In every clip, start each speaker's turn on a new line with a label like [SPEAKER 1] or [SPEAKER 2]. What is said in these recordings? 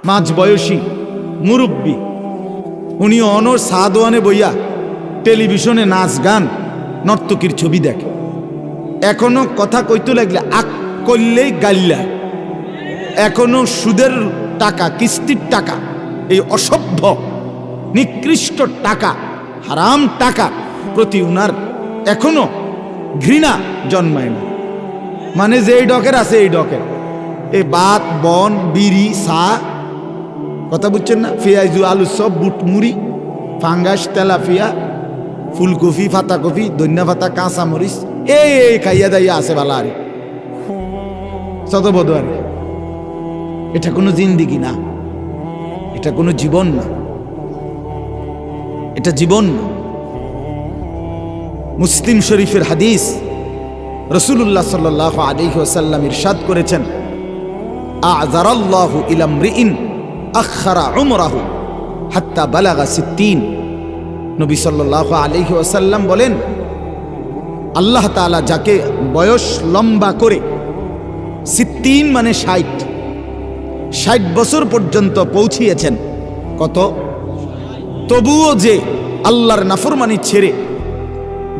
[SPEAKER 1] মাঝ বয়সী মুরব্বী, উনি অনর সাদওয়ানে বইয়া টেলিভিশনে নাচ গান নর্তকীর ছবি দেখে। এখনো কথা কইতে লাগলে আক করলেই গাল্লা। এখনো সুদের টাকা, কিস্তির টাকা, এই অসভ্য নিকৃষ্ট টাকা, হারাম টাকা প্রতি উনার এখনো ঘৃণা জন্মায় না। মানে যে এই ডকের আছে এই ডকের, এই বাত বন বিড়ি চা, কথা বুঝছেন না, পেঁয়াজু আলু সব, বুট মুড়ি, ফাঙ্গাস, তেলাপিয়া, ফুলকপি, ফাতাকপি, ধনিয়া পাতা, কাঁচা মরিচ, এই খাইয়া দাইয়া আছে বালা। আরে শতবধ আর এটা কোনো জিন্দিগি না, এটা কোনো জীবন না, এটা জীবন না। মুসলিম শরীফের হাদিস, রাসূলুল্লাহ সাল্লাল্লাহু আলাইহি ওয়াসাল্লাম ইরশাদ করেছেন, আ'যারাল্লাহু ইলা ইমরিইন আখারা উমরাহু হাত্তা বালাগা 60। নবী সাল্লাল্লাহু আলাইহি ওয়াসাল্লাম বলেন, আল্লাহ তাআলা যাকে বয়স লম্বা করে 60 মানে 60 বছর পর্যন্ত পৌঁছিয়েছেন, কত, তবুও যে আল্লাহর নাফরমানি ছেড়ে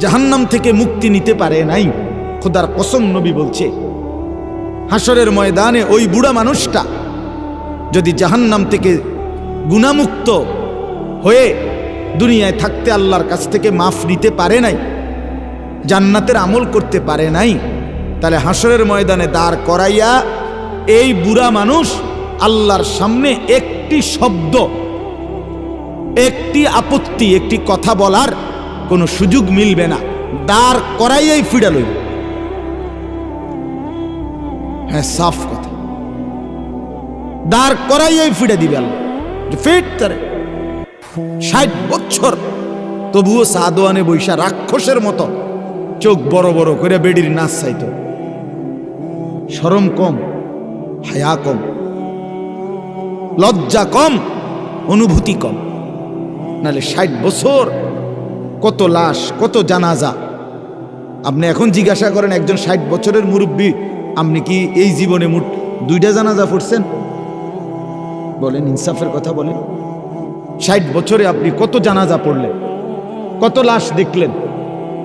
[SPEAKER 1] জাহান্নাম থেকে মুক্তি নিতে পারে নাই, খোদার কসম নবী বলছে, হাসরের ময়দানে ওই বুড়া মানুষটা যদি জাহান্নাম থেকে গুনাহমুক্ত হয়ে দুনিয়ায় থাকতে আল্লাহর কাছ থেকে মাফ নিতে পারে নাই, জান্নাতের আমল করতে পারে নাই, তাহলে হাসরের ময়দানে দাঁড় করাইয়া এই বুড়া মানুষ আল্লাহর সামনে একটি শব্দ, একটি আপত্তি, একটি কথা বলার কোনো সুযোগ মিলবে না, দাঁড় করাইয়াই ফিরা লইব। হ্যাঁ, সাফ কথা, দাঁড় করাইয়াই ফিরে দিবে আল্লাহ। ফিট তারে 60 বছর, তবুও সাদওয়ানে বৈশা রাক্ষসের মতো চোখ বড় বড় করে বেডির নাচ চাইতো। শরম কম, হায়া কম, লজ্জা কম, অনুভূতি কম। নাহলে 60 বছর কত লাশ, কত জানাজা। আপনি এখন জিজ্ঞাসা করেন একজন 60 বছরের মুরব্বী, আপনি কি এই জীবনে মোট 2টা জানাজা পড়ছেন? বলেন, ইনসাফের কথা বলেন। 60 বছরে আপনি কত জানাজা পড়লেন, কত লাশ দেখলেন,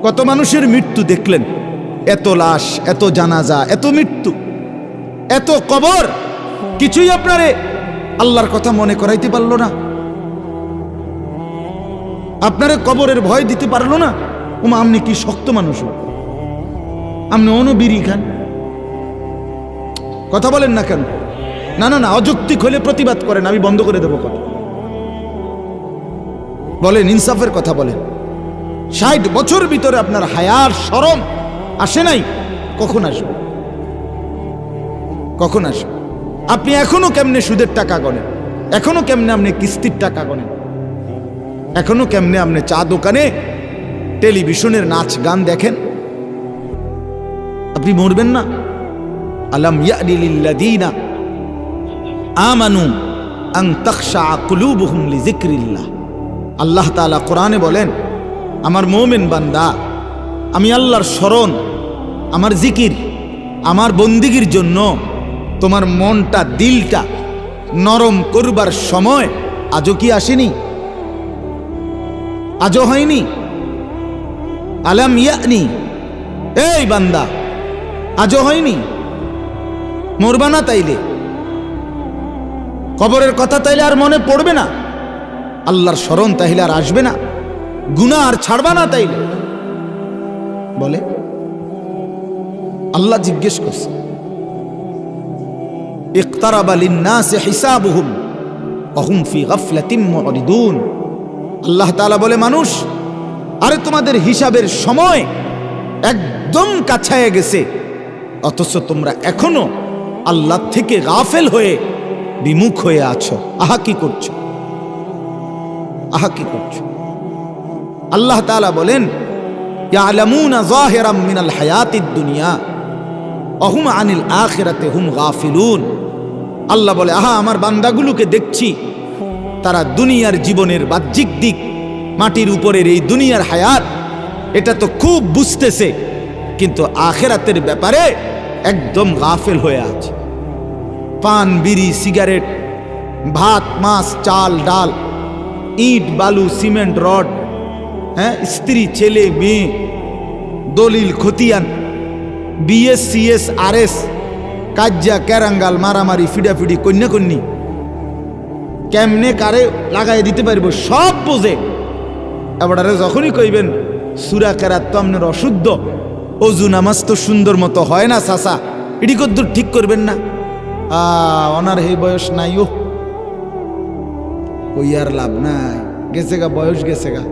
[SPEAKER 1] কত মানুষের মৃত্যু দেখলেন? এত লাশ, এত জানাজা, এত মৃত্যু, এত কবর, কিছুই আপনারে আল্লাহর কথা মনে করাইতে পারলো না? আপনারে কবরের ভয় দিতে পারলো না? ওমা, আপনি কি শক্ত মানুষ, আপনি অনবিরি খান, কথা বলেন না কেন? না না না, অযৌক্তিক হলে প্রতিবাদ করেন, আমি বন্ধ করে দেবো কথা। বলেন, ইনসাফের কথা বলেন। 60 বছর ভিতরে আপনার হায়ার শরম আসে নাই? কখন আসবে? কখন আসবে? আপনি এখনো কেমনে সুদের টাকা গণেন? এখনো কেমনে আপনি কিস্তির টাকা গণেন? এখনো কেমনে আপনি চা দোকানে টেলিভিশনের নাচ গান দেখেন? আপনি মরবেন না? আলাম ইয়ানি লিল্লাযীনা আমানু আন তাখশা কুলুবুহুম লিযিকরিল্লাহ। আল্লাহ তাআলা কোরআনে বলেন, আমার মুমিন বান্দা, আমি আল্লাহর স্মরণ, আমার জিকির, আমার বন্দিগির জন্য তোমার মনটা, দিলটা নরম করবার সময় আজও কি আসেনি? আজও হয়নি? আলাম ইয়ানি, এই বান্দা, আজও হয়নি? মরবা না তাইলে? কবরের কথা তাইলে আর মনে পড়বে না? আল্লাহর স্মরণ তাইলে আর আসবে না? গুনাহ আর ছাড়বা না তাইলে? বলে আল্লাহ জিজ্ঞেস করছে, ইকতারাবা লিন্নাসি হিসাবুহুম ওয়া হুম ফি গাফলাতিন মুরিদুন। আল্লাহ তাআলা বলে, মানুষ, আরে তোমাদের হিসাবের সময় একদম কাছায় গেছে, অথচ তোমরা এখনো আল্লাহ থেকে গাফেল হয়ে বিমুখ হয়ে আছো। আহা কি করছো, আহা কি করছো? আল্লাহ তাআলা বলেন, ইয়ালামুনা যাহিরাম মিনাল হায়াতিদ দুনিয়া ওয়া হুম আনিল আখিরাতি হুম গাফিলুন। আল্লাহ বলে, আহা আমার বান্দাগুলোকে দেখছি, তারা দুনিয়ার জীবনের বাহ্যিক দিক, মাটির উপরের এই দুনিয়ার হায়াত, এটা তো খুব বুঝতেছে, কিন্তু আখিরাতের ব্যাপারে একদম গাফেল হয়ে আছে। পান, বিড়ি, সিগারেট, ভাত মাছ চাল ডাল, ইট বালু সিমেন্ট রড, হ্যাঁ, স্ত্রী ছেলে মেয়ে, দলিল খতিয়ান, বিএস সিএস আরএস, কাজ্জা ক্যারাঙ্গাল মারামারি ফিডাফিডি কন্যা কন্যি কেমনে কারে লাগাই দিতে পারবো সব বোঝে। এবারে যখনই কইবেন সূরা কেরাত তো আপনার অশুদ্ধ, অজু নামাজ তো সুন্দর মতো হয় না চাচা, এটি কদ্দুর ঠিক করবেন না, ওনার এই বয়স নাই, ও ওই আর লাভ নাই, গেছে গা বয়স গেছে গা।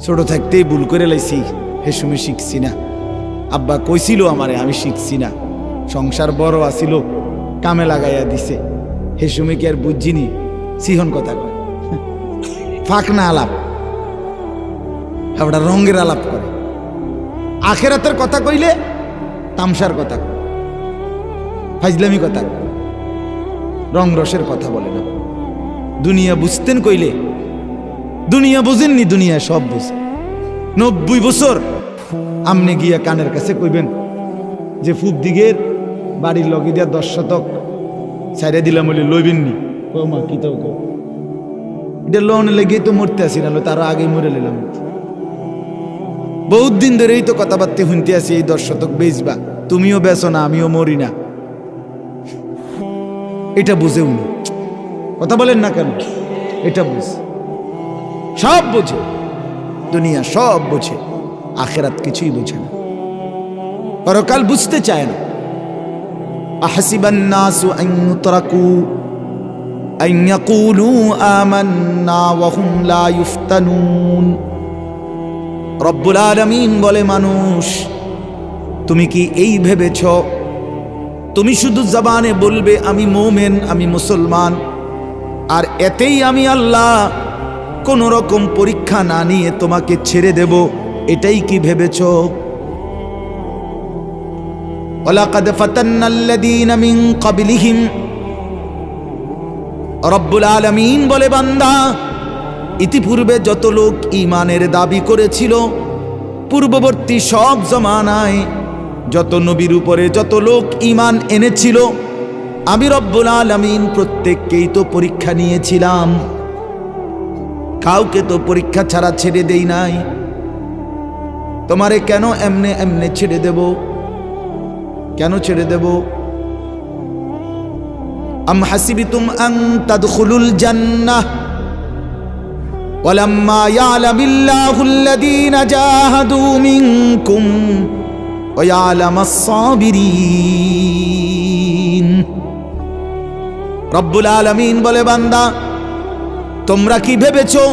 [SPEAKER 1] ছোট থাকতেই ভুল করে লাইছি, হে সময় শিখছি না। আব্বা কইছিল আমারে, আমি শিখছি না। সংসার বড় আসিল, কামে লাগাইয়া দিছে, হে সময় কি আর বুঝিনি। সিহন কথা কয়, ফাঁক না আলাপ, আবার রঙের আলাপ করে। আখেরাতের কথা কইলে তামসার কথা কয়, ফাজলামি কথা কয়, রং রসের কথা বলে না। দুনিয়া বুঝতেন কইলে, দুনিয়া বুঝেননি, দুনিয়া সব বুঝে। 90 বছর আমনে গিয়া কানের কাছে কইবেন যে ফুপ দিগের বাড়ির লগে দিয়া 10 শতক ছাইড়া দিলাম বলে লইবেননি, ও মা কি তো এটা লোন লেগে তো মরতে আসি না, তারও আগে মরে নিলাম। বহুত দিন ধরেই তো কথাবার্তা শুনতে আসি, এই 10 শতক বেচবা, তুমিও বেচো না আমিও মরি না। এটা বুঝেও না, কথা বলেন না কেন? এটা বুঝে, সব বোঝে, দুনিয়া সব বোঝে, আখেরাত কিছুই বোঝে না, পরকাল বুঝতে চায় না। আহসিবান নাসু আন ইউতরাকু আন ইয়াকুলু আমান্না ওয়া হুম লা ইফতানুন। রব্বুল আলামিন বলে, মানুষ তুমি কি এই ভেবেছ তুমি শুধু জবানে বলবে আমি মুমিন, আমি মুসলমান, আর এতেই আমি আল্লাহ কোন রকম পরীক্ষা না নিয়ে তোমাকে ছেড়ে দেব, এটাই কি ভেবেছ? ওয়ালাকাদ ফাতান্নাল্লাযীনা মিন ক্বাবলিহিম। রব্বুল আলামিন বলে, বান্দা ইতিপূর্বে যত লোক ঈমানের দাবি করেছিল, পূর্ববর্তী সব জমানায় যত নবীর উপরে যত লোক ঈমান এনেছিল, আমি রব্বুল আলামিন প্রত্যেককেই তো পরীক্ষা নিয়েছিলাম, কাউকে তো পরীক্ষা ছাড়া ছেড়ে দেই নাই। তোমারে কেন এমনে এমনে ছেড়ে দেব? কেন ছেড়ে দেব? আম হাসিবিতুম আন তাদখুলুল জান্নাহ ওয়ালাম্মা ইয়ালামিল্লাহুল্লাযীনা জাহাদু মিনকুম ওয়া ইয়ালামাস সাবিরিন। রব্বুল আলামিন বলে, বান্দা তোমরা কি ভেবেছো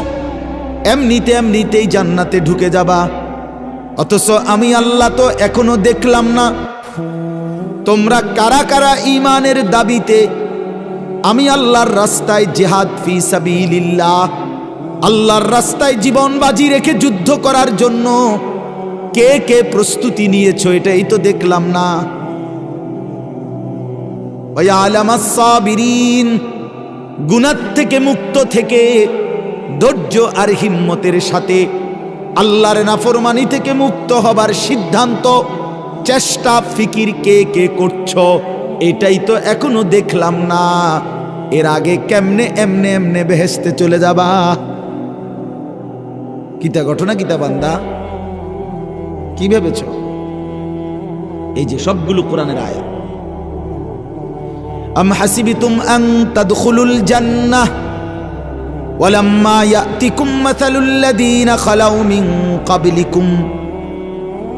[SPEAKER 1] এমনিতে এমনিতেই জান্নাতে ঢুকে যাবা? অথচ আমি আল্লাহ তো এখনো দেখলাম না তোমরা কারা কারা ঈমানের দাবিতে আমি আল্লাহর রাস্তায় জিহাদ ফি সাবিলিল্লাহ, আল্লাহর রাস্তায় জীবন বাজি রেখে যুদ্ধ করার জন্য কে কে প্রস্তুতি নিয়েছো, এটাই তো দেখলাম না। ওয়া ইয়ালামাস সাবিরিন, গুনাহ থেকে মুক্ত থেকে ধৈর্য আর হিম্মতের সাথে আল্লাহর নাফরমানি থেকে মুক্ত হবার সিদ্ধান্ত চেষ্টা ফিকির কে কে করছো, এটাই তো এখনো দেখলাম না। এর আগে কেমনে এমনে এমনে বেহেশতে চলে যাবা? কিতা ঘটনা, কিতা বান্দা, কি ভেবেছ? এই যে সবগুলো কোরআনের আয়াত। আম হাসিবিতুম আন তাদখুলুল জান্নাহ ওয়ালাম্মা ইয়াতিকুম মাসালুল লাযীনা খালাউ মিন ক্বাবলিকুম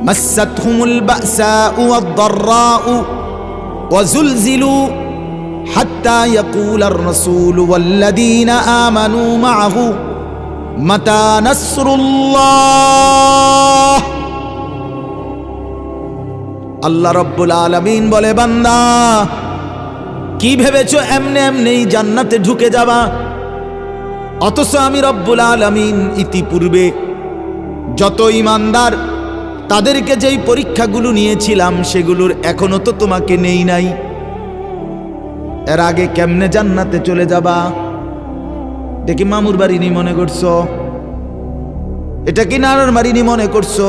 [SPEAKER 1] মাসাতহুমুল বাসাউ ওয়াদ-দাররাউ ওয়াজুলজিলু হাত্তা ইয়াকুলার রাসূলু ওয়াল্লাযীনা আমানু মা'আহু মাতা নাসরুল্লাহ। আল্লাহ রাব্বুল আলামিন বলে, বান্দা কি ভেবেছো এমনে এমনেই জান্নাতে ঢুকে যাবা? অথচ আমি রব্বুল আলামিন ইতিপূর্বে যত ঈমানদার তাদেরকে যেই পরীক্ষাগুলো নিয়েছিলাম সেগুলোর এখনো তো তোমাকে নেই নাই। এর আগে কেমনে জান্নাতে চলে যাবা? এটা কি মামুর বাড়ি নি মনে করছো? এটা কি নানার বাড়ি নি মনে করছো?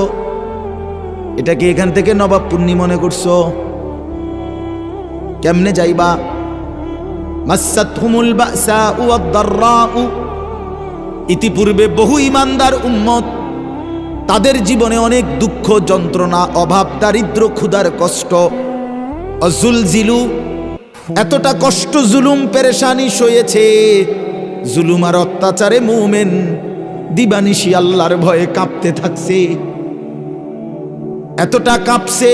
[SPEAKER 1] এটা কি এখান থেকে নবাবপুর নি মনে করছো? কেমনে যাইবা? মাসাতহুমুল বাসাউ ওয়াদ-দাররাউ, ইতিপূর্বে বহু ঈমানদার উম্মত তাদের জীবনে অনেক দুঃখ যন্ত্রণা অভাব দারিদ্র ক্ষুধার কষ্ট, অজুলজিলু, এতটা কষ্ট জুলুম পেরেশানি সয়েছে, জুলুম আর অত্যাচারে মুমিন দিবানিশি আল্লাহর ভয়ে কাঁপতে থাকছে, এতটা কাঁপছে,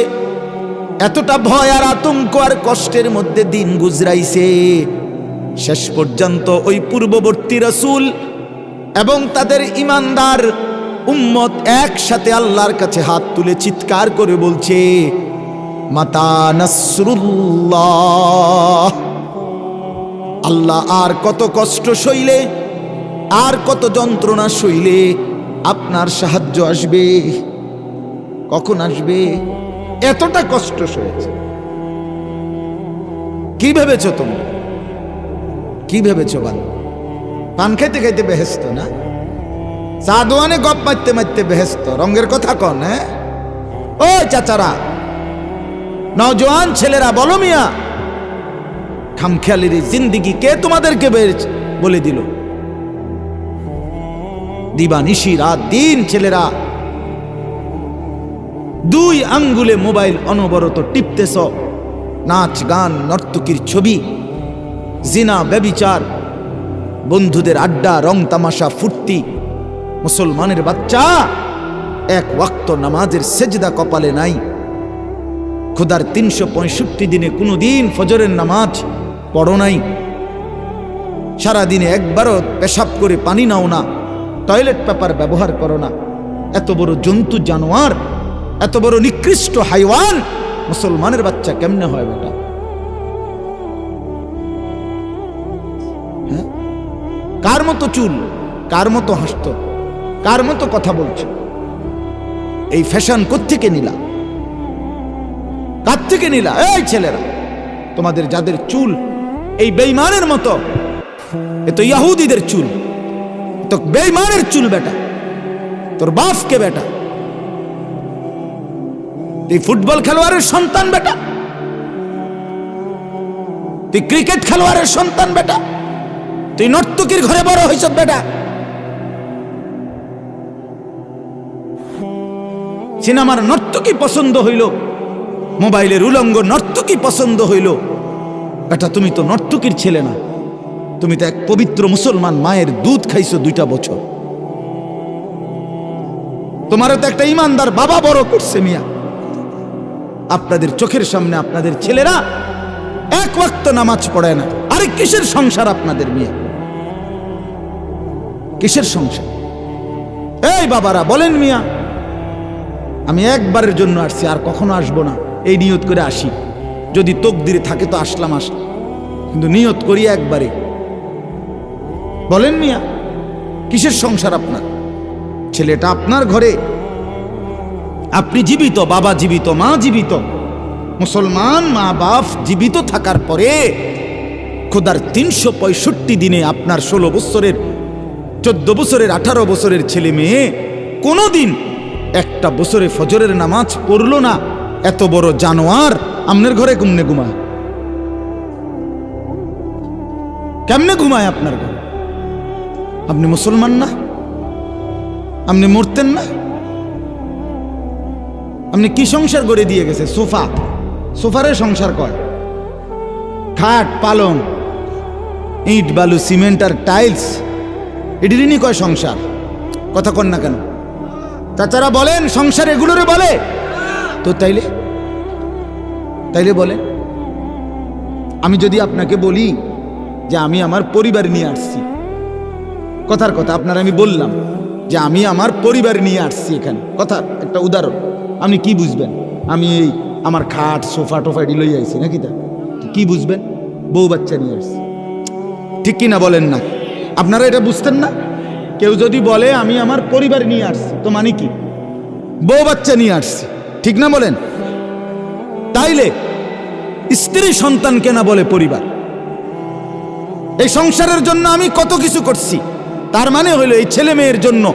[SPEAKER 1] এতটা ভয় আর আতঙ্ক আর কষ্টের মধ্যে দিন গুজরাইছে। শেষ পর্যন্ত ওই পূর্ববর্তী রাসূল এবং তাদের ঈমানদার উম্মত একসাথে আল্লাহর কাছে হাত তুলে চিৎকার করে বলছে, মাতা নাসরুল্লাহ, আল্লাহ আর কত কষ্ট সইলে, আর কত যন্ত্রণা সইলে আপনার সাহায্য আসবে, কখন আসবে? এতটা কষ্ট সয়েছে। কি ভেবেছো তোমরা? কি ভেবেছো? পান খাইতে খাইতে বেহেস্ত না, চা দোয়ানে গপ মারতে মারতে বেহেস্ত, রঙের কথা কন? হ্যাঁ ও চাচারা, নওজোয়ান ছেলেরা, বলো মিয়া, খামখেয়ালির জিন্দিগি কে তোমাদেরকে বলে দিল? দিবানিশি রাত দিন ছেলেরা দুই আঙ্গুলে মোবাইল অনবরত টিপতেছ, নাচ গান নর্তকীর ছবি, জিনা ব্যভিচার, বন্ধুদের আড্ডা রং তামাশা ফুর্তি। মুসলমানের বাচ্চা এক ওয়াক্ত নামাজের সেজদা কপালে নাই, খোদার 365 দিনে কোনো দিন ফজরের নামাজ পড়ো নাই, সারাদিনে একবারও পেশাব করে পানি নাও না, টয়লেট পেপার ব্যবহার করো না। এত বড় জন্তু জানোয়ার, এত বড় নিকৃষ্ট হাইওয়ান মুসলমানের বাচ্চা কেমনে হয় বেটা? হ্যাঁ, কার মতো চুল, কার মতো হাসত, কার মতো কথা বলছো? এই ফ্যাশন কোত্থেকে নিলা? কার থেকে নিলা? এই ছেলেরা, তোমাদের যাদের চুল এই বেঈমানের মতো, এ তো ইহুদিদের চুল, তো বেঈমানের চুল বেটা, তোর বাপকে বেটা, তুই ফুটবল খেলোয়াড়ের সন্তান বেটা, তুই ক্রিকেট খেলোয়াড়ের সন্তান বেটা, তুই নর্তকীর ঘরে বড় হইছ বেটা। সিনেমার নর্তকী পছন্দ হইল, মোবাইলের উলঙ্গ নর্তকী পছন্দ হইল, বেটা তুমি তো নর্তকীর ছেলে না, তুমি তো এক পবিত্র মুসলমান মায়ের দুধ খাইছো 2টা বছর। তোমারও তো একটা ইমানদার বাবা বড় করছে মিয়া। আপনাদের চোখের সামনে আপনাদের ছেলেরা এক ওয়াক্ত নামাজ পড়ে না, আরে কিসের সংসার আপনাদের মিয়া? কিসের সংসার? এই বাবারা বলেন মিয়া, আমি একবারের জন্য আসছি, আর কখনো আসবো না, এই নিয়ত করে আসি। যদি তকদিরে থাকে তো আসলাম, কিন্তু নিয়ত করি একবারে। বলেন মিয়া, কিসের সংসার আপনার? ছেলেটা আপনার ঘরে, আপনি জীবিত, বাবা জীবিত, মা জীবিত, মুসলমান মা বাপ জীবিত থাকার পরে খোদার 365 দিনে আপনার 16 বছরের, 14 বছরের, 18 বছরের ছেলে মেয়ে কোনোদিন একটা বছরে ফজরের নামাজ পড়লো না, এত বড় জানোয়ার আপনার ঘরে কেমনে ঘুমায়? কেমনে ঘুমায় আপনার ঘরে? আপনি মুসলমান না? আপনি মরতেন না? আপনি কি সংসার গড়ে দিয়ে গেছে? সোফা, সোফারে সংসার কয়, খাট পালং ইট বালু সিমেন্ট আর টাইলস, এটিরই কয় সংসার। কথা কন না কেন? চাচারা বলেন সংসার এগুলোরে বলে তো? তাইলে বলে, আমি যদি আপনাকে বলি যে আমি আমার পরিবার নিয়ে আসছি, কথার কথা আপনার আমি বললাম যে আমি আমার পরিবার নিয়ে আসছি এখানে, কথার একটা উদাহরণ, আপনি কি বুঝবেন? আমি এই আমার খাট সোফা টোফা এটি লই আইছি নাকি? তা কি বুঝবেন? বউ বাচ্চা নিয়ে আসছি, ঠিক কিনা বলেন না? আপনারা এটা বুঝতেন না? কেউ যদি বলে আমি আমার পরিবার নিয়ে আসছি, তো মানে কি? বউ বাচ্চা নিয়ে আসছি, ঠিক না বলেন? তাইলে স্ত্রী সন্তানকে না বলে পরিবার? এই সংসারের জন্য আমি কত কিছু করছি, তার মানে হইল এই ছেলে মেয়ের জন্য,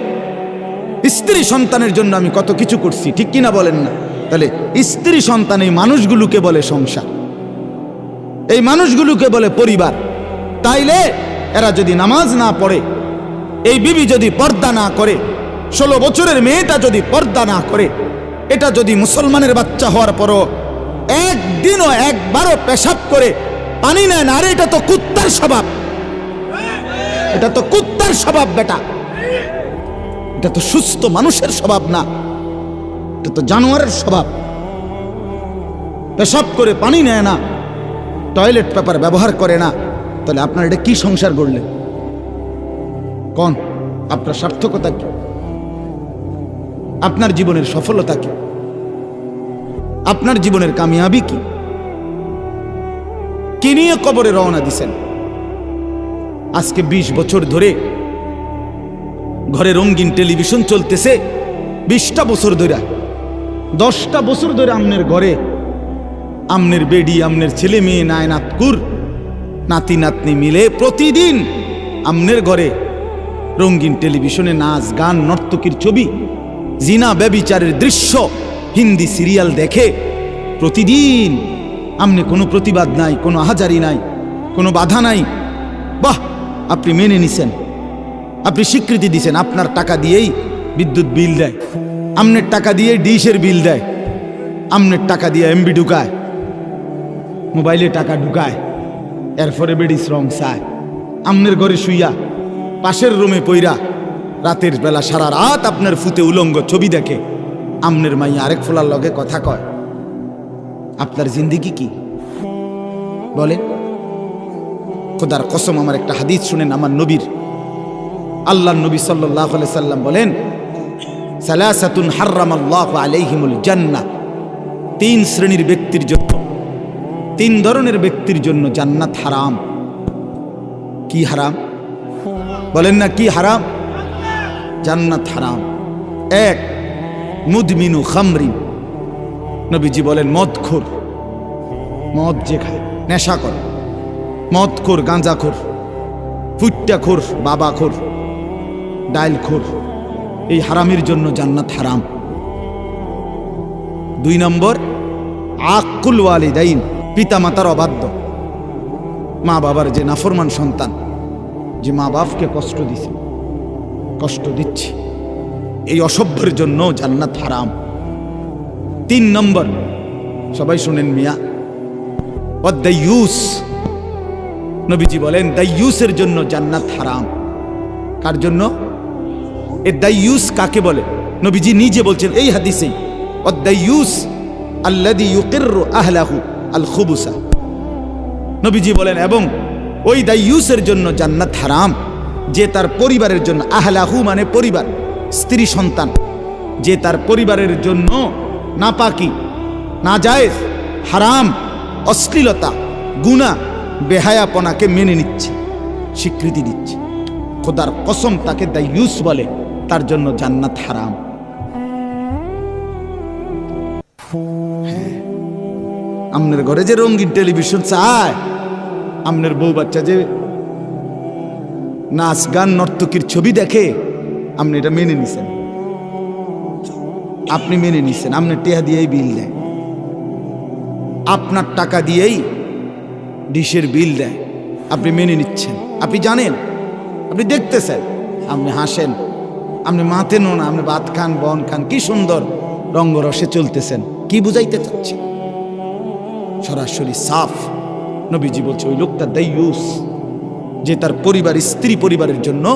[SPEAKER 1] স্ত্রী সন্তানের জন্য আমি কত কিছু করছি, ঠিক কিনা বলেন না? তাহলে স্ত্রী সন্তান এই মানুষগুলোকে বলে সংসার, এই মানুষগুলোকে বলে পরিবার। তাইলে এরা যদি নামাজ না পড়ে, এই বিবি যদি পর্দা না করে, 16 বছরের মেয়েটা যদি পর্দা না করে, এটা যদি মুসলমানের বাচ্চা হওয়ার পরও একদিনও একবারও পেশাব করে পানি নেয় না, আরে এটা তো কুত্তার স্বভাব, এটা তো কুত্তার স্বভাব বেটা, এটা তো সুস্থ মানুষের স্বভাব না, এটা তো জানোয়ারের স্বভাব। পেশাব করে পানি নেয় না, টয়লেট পেপার ব্যবহার করে না, তাহলে আপনার এটা কি সংসার গড়লেন? কোন আপনার সার্থকতা কি? আপনার জীবনের সফলতা কি? আপনার জীবনের কামিয়াবি কি? কি নিয়ে কবরে রওনা দিছেন? আজকে 20 বছর ধরে ঘরে রঙিন টেলিভিশন চলতেছে, 20টা বছর ধরে, 10টা বছর ধরে আমনের ঘরে আমনের বেডি, আমনের ছেলে মেয়ে, নায়নাতকুর, নাতি নাতনি মিলে প্রতিদিন আমনের ঘরে রঙিন টেলিভিশনে নাচ গান নর্তকীর ছবি, জিনা ব্যভিচারের দৃশ্য, হিন্দি সিরিয়াল দেখে প্রতিদিন। আমনে কোনো প্রতিবাদ নাই, কোনো আহাজারি নাই, কোনো বাধা নাই। বাহ, আপনি মেনে নিছেন, আপনি স্বীকৃতি দিছেন। আপনার টাকা দিয়েই বিদ্যুৎ বিল দেয়, আমনের টাকা দিয়ে ডিশের বিল দেয়, আমনের টাকা দিয়ে এমবি ঢুকায়, মোবাইলে টাকা ঢুকায়, এরপরে বেডি শ্রম চায়। আমনের ঘরে শুইয়া পাশের রুমে পইরা রাতের বেলা সারা রাত আপনার ফুতে উলঙ্গ ছবি দেখে, আমনের মাই আরেক ফোলার লগে কথা কয়। আপনার জিন্দিগি কি বলে? খোদার কসম, আমার একটা হাদিস শুনেন আমার নবীর, আল্লাহর নবী সাল্লাল্লাহু আলাইহি সাল্লাম বলেন, সালাসাতুন হারামাল্লাহু আলাইহিমুল জান্নাহ, 3 শ্রেণীর ব্যক্তির জন্য, 3 ধরনের ব্যক্তির জন্য জান্নাত হারাম। কি হারাম বলেন না? কি হারাম? জান্নাত হারাম। 1, মুদমিনু খামরিন, নবীজি বলেন মদখোর, মদ যে খায়, নেশা করে, মদখোর, গাঁজাখোর, ফুট্টাখোর, বাবাখোর, ডাইলখোর, এই হারামের জন্য জান্নাত হারাম। 2 নম্বর, আকুল ওয়ালিদাইন, পিতা মাতার অবাধ্য, মা বাবার যে নাফরমান সন্তান, যে মা বাপকে কষ্ট দিছে, কষ্ট দিচ্ছে, এই অসভ্যের জন্য জান্নাত হারাম। 3 নম্বর, সবাই শুনেন মিয়া, ওয়াদাইয়ুস, নবীজি বলেন দাইয়ুসের জন্য জান্নাত হারাম। কার জন্য? এ দাইয়ুস কাকে বলে? নবীজি নিজে বলছেন এই হাদিসে, ওয়াদাইয়ুস আল্লাযী ইউকিররু আহলাহু আল খুবুসা। নবীজি বলেন এবং ওই দাইয়ুসের জন্য জান্নাত হারাম, যে তার পরিবারের জন্য, আহলাহু মানে পরিবার, স্ত্রী সন্তান, যে তার পরিবারের জন্য নাপাকি, নাজায়েজ, হারাম, অশ্লীলতা, গুনাহ, বেহায়াপনাকে মেনে নিচ্ছে, স্বীকৃতি দিচ্ছে। খোদার কসম, তাকে দাইয়ুস বলে, তার জন্য জান্নাত হারাম। আমনের ঘরে যে রঙিন টেলিভিশন চায়, আমনের বউ বাচ্চা যে নাচ গান নর্তকীর ছবি দেখে, আপনি এটা মেনে নিছেন, আপনি মেনে নিছেন, আপনি টেহা দিয়েই বিল দেয়, আপনার টাকা দিয়েই ডিশের বিল দেয়, আপনি মেনে নিচ্ছেন, আপনি জানেন, আপনি দেখতেছেন, আপনি হাসেন, আপনি মাতেন না, আপনি ভাত খান, বন খান, কি সুন্দর রঙ্গরসে চলতেছেন। কি বুঝাইতে চাচ্ছেন? সরাসরি সাফ নবীজি বলছে ওই লোকটা দাইয়ুস, যে তার পরিবার, স্ত্রী পরিবারের জন্য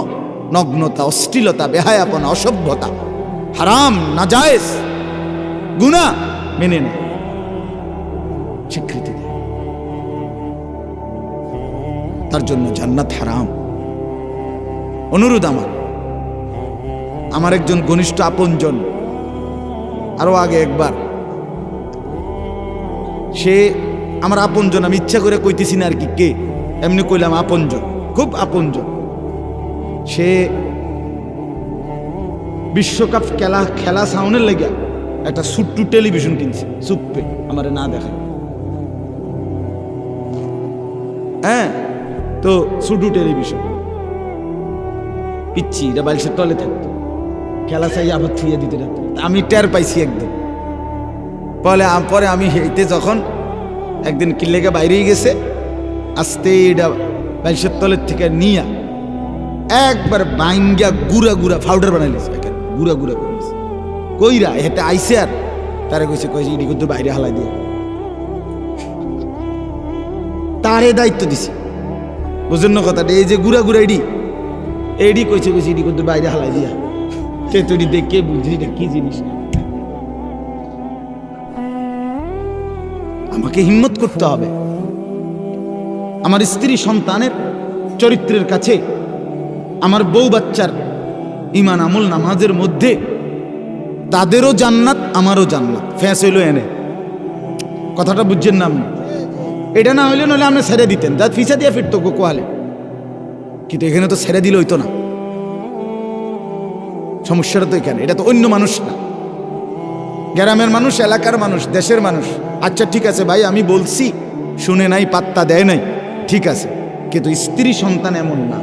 [SPEAKER 1] নগ্নতা, অশ্লীলতা, বেহায়াপনা, অসভ্যতা, হারাম, নাজায়েজ, গুনাহ মেনে নেয়, স্বীকৃতি দেয়, তার জন্য জান্নাত হারাম। অনুরোধ আমার একজন ঘনিষ্ঠ আপনজন, আরো আগে একবার, সে আমার আপনজন, আমি ইচ্ছা করে কইতেছি না আর কি, কে এমনি কইলাম, আপনজন, খুব আপনজন। সে বিশ্বকাপ খেলা সাউনের লেগে একটা ছোট্ট টেলিভিশন কিনছে, চুপে, আমারে না দেখায়। হ্যাঁ, তো ছোট টেলিভিশন, পিচ্ছি, এটা বালিশের তলে থাকতো, খেলা চাই আবার থুইয়ে দিতে থাকতো। আমি টের পাইছি একদিন, পরে আমি হেঁটে যখন একদিন কিল্লেকে বাইরেই গেছে, আস্তে এটা বাইশের তলের থেকে নিয়া একবার বাইঙ্গা গুড়া গুড়া পাউডার বানাইলিস, গুড়া গুড়া করিস কইরা হেতে আইসে আর তারে কইছে ইডি কিন্তু বাইরে হালাই দিয়ে তারে দায়িত্ব দিছি। বুঝেন না কথাটা? এই যে গুড়া গুড়া এডি কইছে ইডি কিন্তু বাইরে হালাই দিয়া কে তুই দেখে বুঝলি এটা কি জিনিস। আমাকে হিম্মত করতে হবে। আমার স্ত্রী সন্তানের চরিত্রের কাছে, আমার বউ বাচ্চার ইমান আমল নামাজের মধ্যে তাদেরও জান্নাত আমারও জান্নাত ফ্যাস হইল এনে। কথাটা বুঝছেন না আপনি? এটা না হইলে নইলে আপনি ছেড়ে দিতেন, যা ফিসা দিয়ে ফিরতো কোয়ালে, কিন্তু এখানে তো ছেড়ে দিলে হইতো না। সমস্যাটা তো এখানে, এটা তো অন্য মানুষ না, গ্রামের মানুষ, এলাকার মানুষ, দেশের মানুষ। আচ্ছা ঠিক আছে ভাই, আমি বলছি, শুনে নাই, পাত্তা দেয় নাই, ঠিক আছে, কিন্তু স্ত্রী সন্তান এমন না।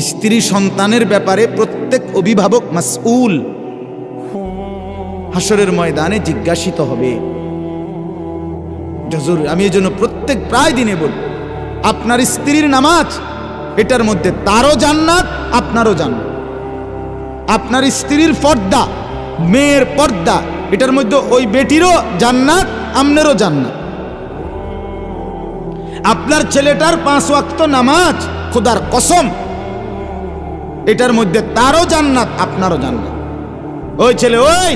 [SPEAKER 1] স্ত্রী সন্তানের ব্যাপারে প্রত্যেক অভিভাবক মাসউল, হাসরের ময়দানে জিজ্ঞাসিত হবে। আমি এই জন্য প্রত্যেক প্রায় দিনে বলি, আপনার স্ত্রীর নামাজ, এটার মধ্যে তারও জান্নাত আপনারও জান্নাত। আপনার স্ত্রীর পর্দা, মেয়ের পর্দা, এটার মধ্যে ওই বেটিরও জান্নাত আমনেরও জান্নাত। আপনার ছেলেটার 5 ওয়াক্ত নামাজ, খোদার কসম, এটার মধ্যে তারও জান্নাত আপনারও জান্নাত। ওই ছেলে, ওই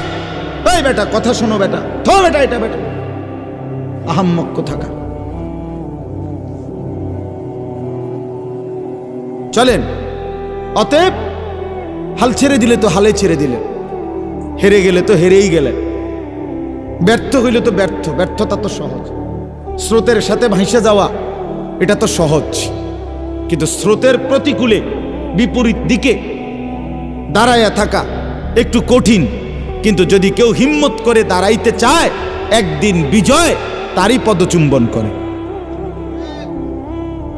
[SPEAKER 1] ওই বেটা কথা শোনো বেটা, থো বেটা, এটা বেটা আহাম্মক থাকা। চলেন, অতএব হাল ছেড়ে দিলে তো হালে ছেড়ে দিলেন, হেরে গেলে তো হেরেই গেলেন, ব্যর্থ হইলে তো ব্যর্থ। ব্যর্থতা তো সহজ, স্রোতের সাথে ভাসে যাওয়া এটা তো সহজ, কিন্তু স্রোতের প্রতিকূলে বিপরীত দিকে দাঁড়ায়া থাকা একটু কঠিন। কিন্তু যদি কেউ হিম্মত করে দাঁড়াইতে চায়, একদিন বিজয় তারই পদচুম্বন করে,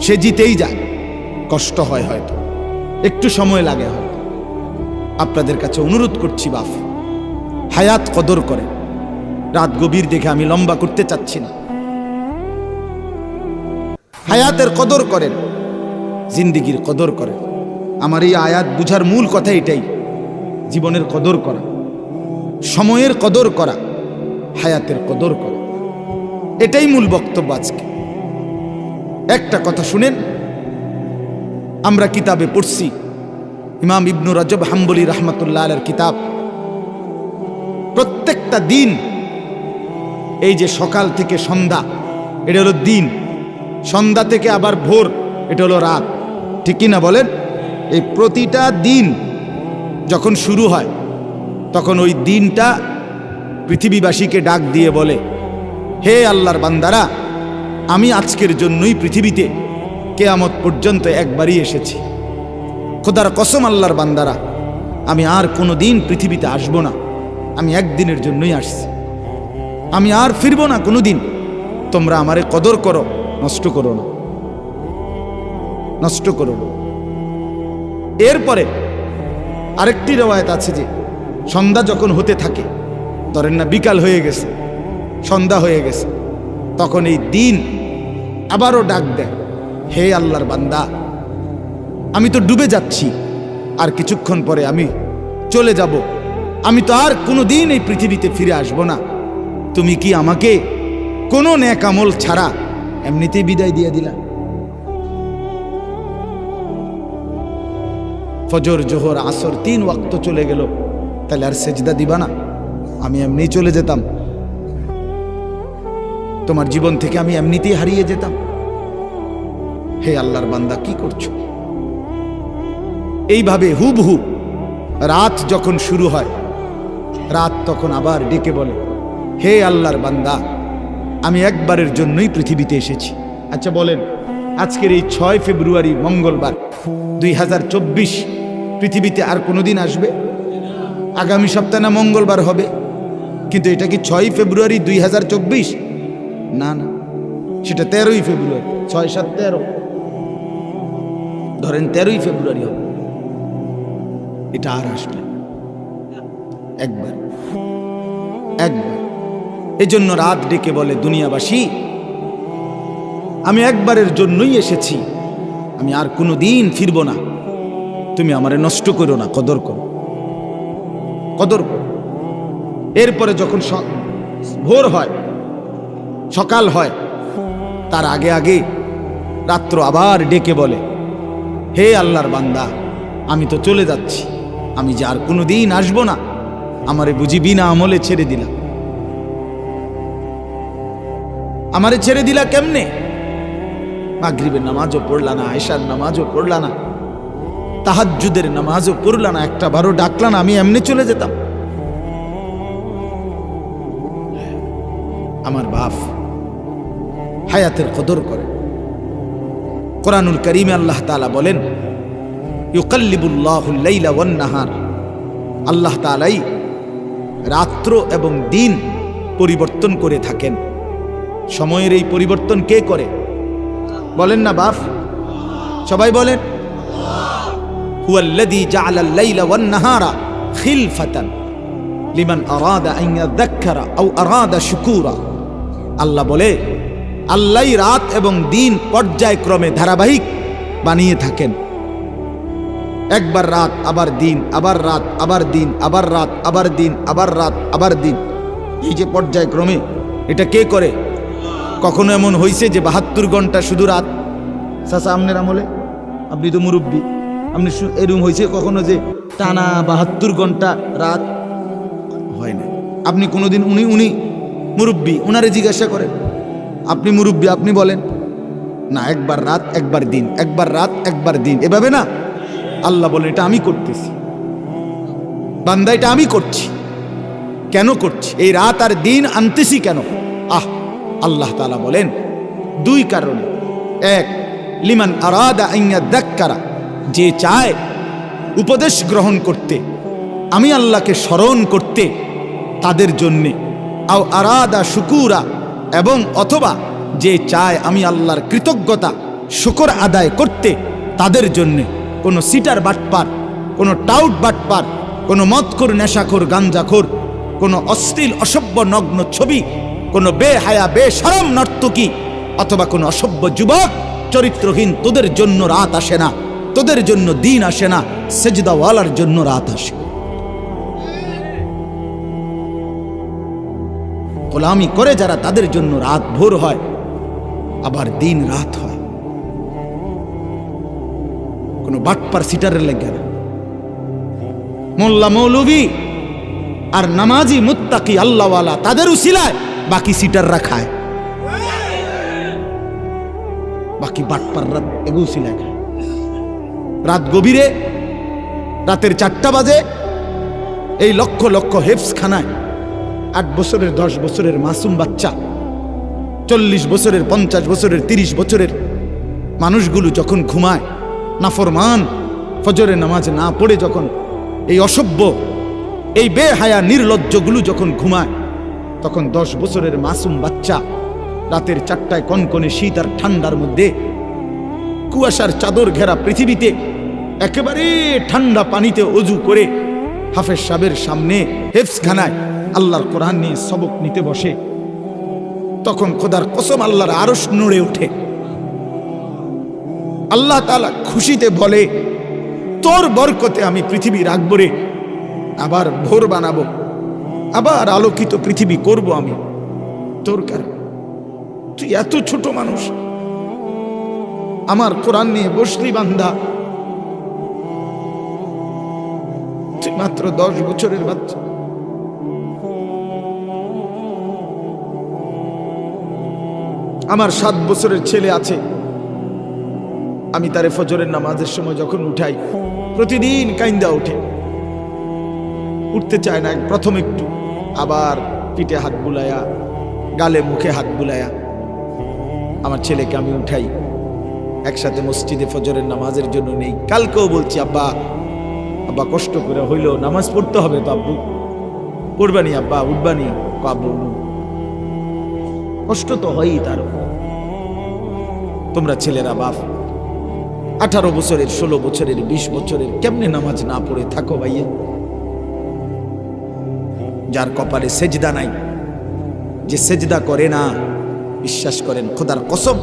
[SPEAKER 1] সে জিতেই যায়। কষ্ট হয়, হয়তো একটু সময় লাগে হয়তো। আপনাদের কাছে অনুরোধ করছি, বাপ, হায়াত কদর করে। রাত গভীর দেখে আমি লম্বা করতে চাচ্ছি না, হায়াতের কদর করেন, জিন্দিগির কদর করেন। আমার এই আয়াত বুঝার মূল কথা এটাই, জীবনের কদর করা, সময়ের কদর করা, হায়াতের কদর করা, এটাই মূল বক্তব্য আজকে। একটা কথা শুনেন, আমরা কিতাবে পড়ছি, ইমাম ইবনু রজব হাম্বলি রহমতুল্লাহ আলাইহির কিতাব, প্রত্যেকটা দিন, এই যে সকাল থেকে সন্ধ্যা, এটা হলো দিন, সন্ধ্যা থেকে আবার ভোর, এটা হলো রাত, ঠিক কি না বলেন? এই প্রতিটা দিন যখন শুরু হয়, তখন ওই দিনটা পৃথিবীবাসীকে ডাক দিয়ে বলে, হে আল্লাহর বান্দারা, আমি আজকের জন্যই পৃথিবীতে কিয়ামত পর্যন্ত একবারই এসেছি। খোদার কসম আল্লাহর বান্দারা, আমি আর কোনো দিন পৃথিবীতে আসব না, আমি একদিনের জন্যই আসছি, আমি আর ফিরব না কোনো দিন। তোমরা আমারে কদর করো, নষ্ট করো না, নষ্ট করো না। এরপরে আরেকটি রওয়ায়াত আছে যে সন্ধ্যা যখন হতে থাকে, ধরেন না বিকাল হয়ে গেছে, সন্ধ্যা হয়ে গেছে, তখন এই দিন আবারও ডাক দেয়, হে আল্লাহর বান্দা, আমি তো ডুবে যাচ্ছি, আর কিছুক্ষণ পরে আমি চলে যাব, আমি তো আর কোনো দিন এই পৃথিবীতে ফিরে আসব না। তুমি কি আমাকে কোনো নেক আমল ছাড়া এমনিতেই বিদায় দিয়ে দিলা? ফজর, জোহর, আসর 3 ওয়াক্ত চলে গেল, তাহলে আর সেজদা দিবা না? আমি এমনি চলে যেতাম, তোমার জীবন থেকে আমি এমনিতেই হারিয়ে যেতাম। হে আল্লাহর বান্দা, কি করছো? এইভাবে হুবহু রাত যখন শুরু হয়, রাত তখন আবার ডেকে বলে, হে আল্লাহর বান্দা, আমি একবারের জন্যই পৃথিবীতে এসেছি। আচ্ছা বলেন, আজকের এই 6 ফেব্রুয়ারি মঙ্গলবার 2024 পৃথিবীতে আর কোনোদিন আসবে? আগামী সপ্তাহে না মঙ্গলবার হবে, কিন্তু এটা কি 6 ফেব্রুয়ারি 2024? না না, সেটা 13ই ফেব্রুয়ারি। 6, 7, 13, ধরেন 13ই ফেব্রুয়ারি হবে। এটা আর আসবে একবার, একবার। এই জন্য রাত ডেকে বলে, দুনিয়াবাসী, আমি একবারের জন্যই এসেছি, আমি আর কোনো দিন ফিরব না, তুমি আমারে নষ্ট করো না, কদর করো, কদর করো। এরপরে যখন ভোর হয়, সকাল হয়, তার আগে আগে রাত্র আবার ডেকে বলে, হে আল্লাহর বান্দা, আমি তো চলে যাচ্ছি, আমি যে আর কোনো দিন আসবো না, আমারে বুঝি বিনা আমলে ছেড়ে দিলা, আমারে ছেড়ে দিলা কেমনে? মাগরিবের নামাজও পড়লা না, এশার নামাজও পড়লা না, তাহাজ্জুদের নামাজও পড়লা না, একটা বারো ডাকলা না, আমি এমনি চলে যেতাম। আমার বাপ হায়াতের কদর করে। কোরআনুল কারীমে আল্লাহ তাআলা বলেন, ইউকাল্লিবুল্লাহুল লাইলা ওয়ান নাহার, আল্লাহ তাআলাই রাত্র এবং দিন পরিবর্তন করে থাকেন। সময়ের এই পরিবর্তন কে করে? বলেন না বাপ, সবাই বলেন। হুয়াল্লাযী জাআলাল লাইলা ওয়ান নাহারা খিলফাতান লিমান আরাদা আন ইয়াযাক্কারা আও আরাদা শুকুরা। আল্লাহ বলে, আল্লাহই রাত এবং দিন পর্যায়ক্রমে ধারাবাহিক বানিয়ে থাকেন। একবার রাত আবার দিন, আবার রাত আবার দিন, আবার রাত আবার দিন, আবার রাত আবার দিন, এই যে পর্যায়ক্রমে, এটা কে করে? কখনো এমন হয়েছে যে 72 ঘন্টা শুধু রাত? চাচা আমনের আমলে, আপনি তো মুরব্বী, আপনি এরকম হয়েছে কখনো যে টানা 72 ঘন্টা রাত? হয় না। আপনি কোনোদিন উনি মুরব্বী, উনারে জিজ্ঞাসা করেন, আপনি মুরব্বী, আপনি বলেন না, একবার রাত একবার দিন, একবার রাত একবার দিন, এভাবে না। আল্লাহ বলেন, এটা আমি করতেছি বান্দা, এটা আমি করছি। কেন করছি? এই রাত আর দিন আনতেছি কেন? আল্লাহ তাআলা বলেন, দুই কারণে। এক, লিমান আরাদা আন ইয়াযাক্কারা, যে চায় উপদেশ গ্রহণ করতে, আমি আল্লাহকে স্মরণ করতে, তাদের জন্যে। আও আরাদা শুকুরা, এবং অথবা যে চায় আমি আল্লাহর কৃতজ্ঞতা শুকর আদায় করতে, তাদের জন্যে। কোনো সিটার বাটপার, কোনো টাউট বাটপার, কোনো মদখোর, নেশাখোর, গাঞ্জাখোর, কোনো অশ্লীল অসভ্য নগ্ন ছবি, কোনো বেহায়া বেশরম নর্তকী, অথবা কোনো অসভ্য যুবক চরিত্রহীন, তোদের জন্য রাত আসে না, তোদের জন্য দিন আসে না, সেজদাওয়ালার জন্য রাত আসে। গোলামি করে যারা, তাদের জন্য রাত ভোর হয়, আবার দিন রাত হয়। কোনো বাটপার সিটারের লাগে না। মোল্লা মৌলভী আর নামাজি মুত্তাকি আল্লাহওয়ালা, তাদের উসিলায় বাকি সিটাররা খায়, বাকি বাটপার রাত এগো উসিলায় খায়। রাত গভীরে, রাতের 4টা বাজে, এই লক্ষ লক্ষ হেফসখানায় 8 বছরের 10 বছরের মাসুম বাচ্চা, 40 বছরের 50 বছরের 30 বছরের মানুষগুলো যখন ঘুমায়, নাফরমান, ফজরের নামাজ না পড়ে যখন, এই অসভ্য, এই বেহায়া নির্লজ্জগুলো যখন ঘুমায়, তখন 10 বছরের মাসুম বাচ্চা রাতের 4টায় কনকনে শীত আর ঠান্ডার মধ্যে, কুয়াশার চাদর ঘেরা পৃথিবীতে, একেবারে ঠান্ডা পানিতে অজু করে হাফেজ সাহেবের সামনে হেফসখানায় আল্লাহর কোরআন নিয়ে সবক নিতে বসে, তখন খোদার কসম আল্লাহর আরশ নড়ে ওঠে। আল্লাহ তাআলা খুশিতে বলে, তোর বরকতে আমি পৃথিবী রাখবো রে, আবার ভোর বানাবো, আবার আলোকিত পৃথিবী করব আমি তোর কারণে। তুই এত ছোট মানুষ, আমার কোরআন নিয়ে বসলি বান্দা, তুই মাত্র 10 বছরের বাচ্চা। আমার 7 বছরের ছেলে আছে, আমি তারে ফজরের নামাজের সময় যখন উঠাই, প্রতিদিন কাইন্দা ওঠে, উঠতে চায় না। প্রথম একটু, আবার পিঠে হাত বুলায়া, গালে মুখে হাত বুলায়া আমার ছেলেকে আমি উঠাই, একসাথে মসজিদে ফজরের নামাজের জন্য নেই। কালকেও বলছি, আব্বা আব্বা কষ্ট করে হইলেও নামাজ পড়তে হবে তো, আব্বু পড়বানি, আব্বা উঠবানি, আব্বু কষ্ট তো হয়ই তার। তোমরা ছেলেরা বাপ 18 বছরের, 16 বছরের, 20 বছরের কেমনে নামাজ না পড়ে থাকো ভাইয়া? যার কপালে সেজদা নাই, যে সেজদা করে না, বিশ্বাস করেন খোদার কসম,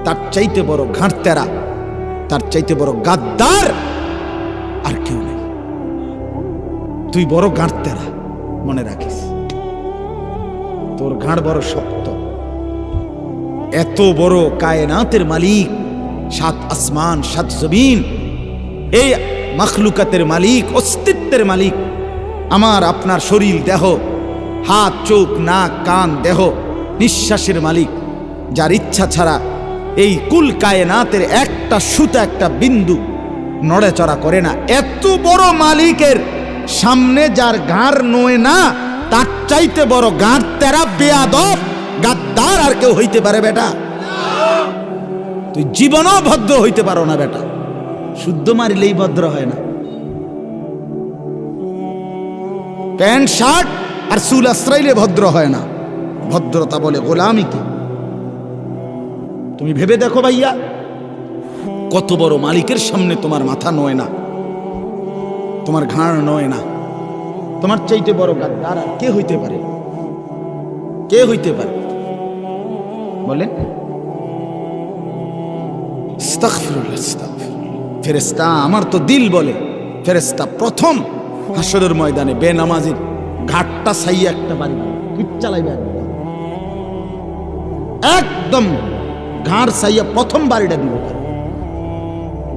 [SPEAKER 1] তার চাইতে বড় ঘাড়তেরা, তার চাইতে বড় গাদ্দার আর কেউ নেই। তুই বড় ঘাড়তেরা, মনে রাখিস, তোর ঘাড় বড় শক্ত। এত বড় কায়নাতের মালিক, 7 আসমান 7 জমিন, এই মাখলুকাতের মালিক, অস্তিত্বের মালিক, আমার আপনার শরীর, দেহ, হাত, চোখ, নাক, কান, দেহ, নিঃশ্বাসের মালিক, যার ইচ্ছা ছাড়া এই কুল কায়নাতের একটা সুতা, একটা বিন্দু নড়াচড়া করে না, এত বড় মালিকের সামনে যার ঘাড় নয় না, তার চাইতে বড় গাঁট তেরা, বেয়াদব, গাদ্দার আর কেউ হইতে পারে বেটা? তুই জীবনও ভদ্র হইতে পারো না বেটা। শুদ্ধ মারিলেই ভদ্র হয় না। প্যান্ট শার্ট আর চুল আশ্রাইলে ভদ্র হয় না। ভদ্রতা বলে গোলামি কি? তুমি ভেবে দেখো ভাইয়া, কত বড় মালিকের সামনে তোমার মাথা নয় না, তোমার ঘাড় নয় না, তোমার চাইতে বড় গাদ্দার আর কে হইতে পারে? কে হইতে পারে বলেন? ফেরেশতা, আমার তো দিল বলে ফেরেশতা প্রথম হাসরের ময়দানে বেনামাজির ঘাটটা ছাইয়া একটা বাড়ি পিঠ চালাইবে, একদম ঘাড় ছাইয়া প্রথম বাড়িটা দিব।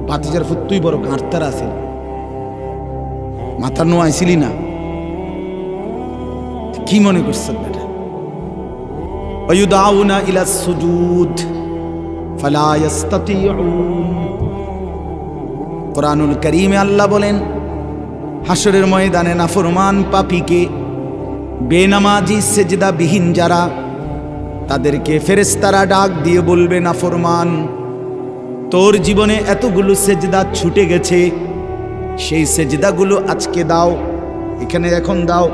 [SPEAKER 1] ভাতিজার ফুট, তুই বড় ঘাড়তার আছিল, মাথা নোয়াইছিলি না, কি মনে করছ বেটা? ওয়ায়ুদাউনা ইলা সুজুদ ফালা ইস্তাতিউন। কুরআনুল কারীমে আল্লাহ বলেন, হাসরের ময়দানে নাফরমান পাপীকে, বেনামাজি সেজদাবিহীন যারা, তাদেরকে ফেরেশতারা ডাক দিয়ে বলবে, নাফরমান, তোর জীবনে এতগুলো সেজদা ছুটে গেছে, সেই সেজদাগুলো আজকে দাও, এখানে এখন দাও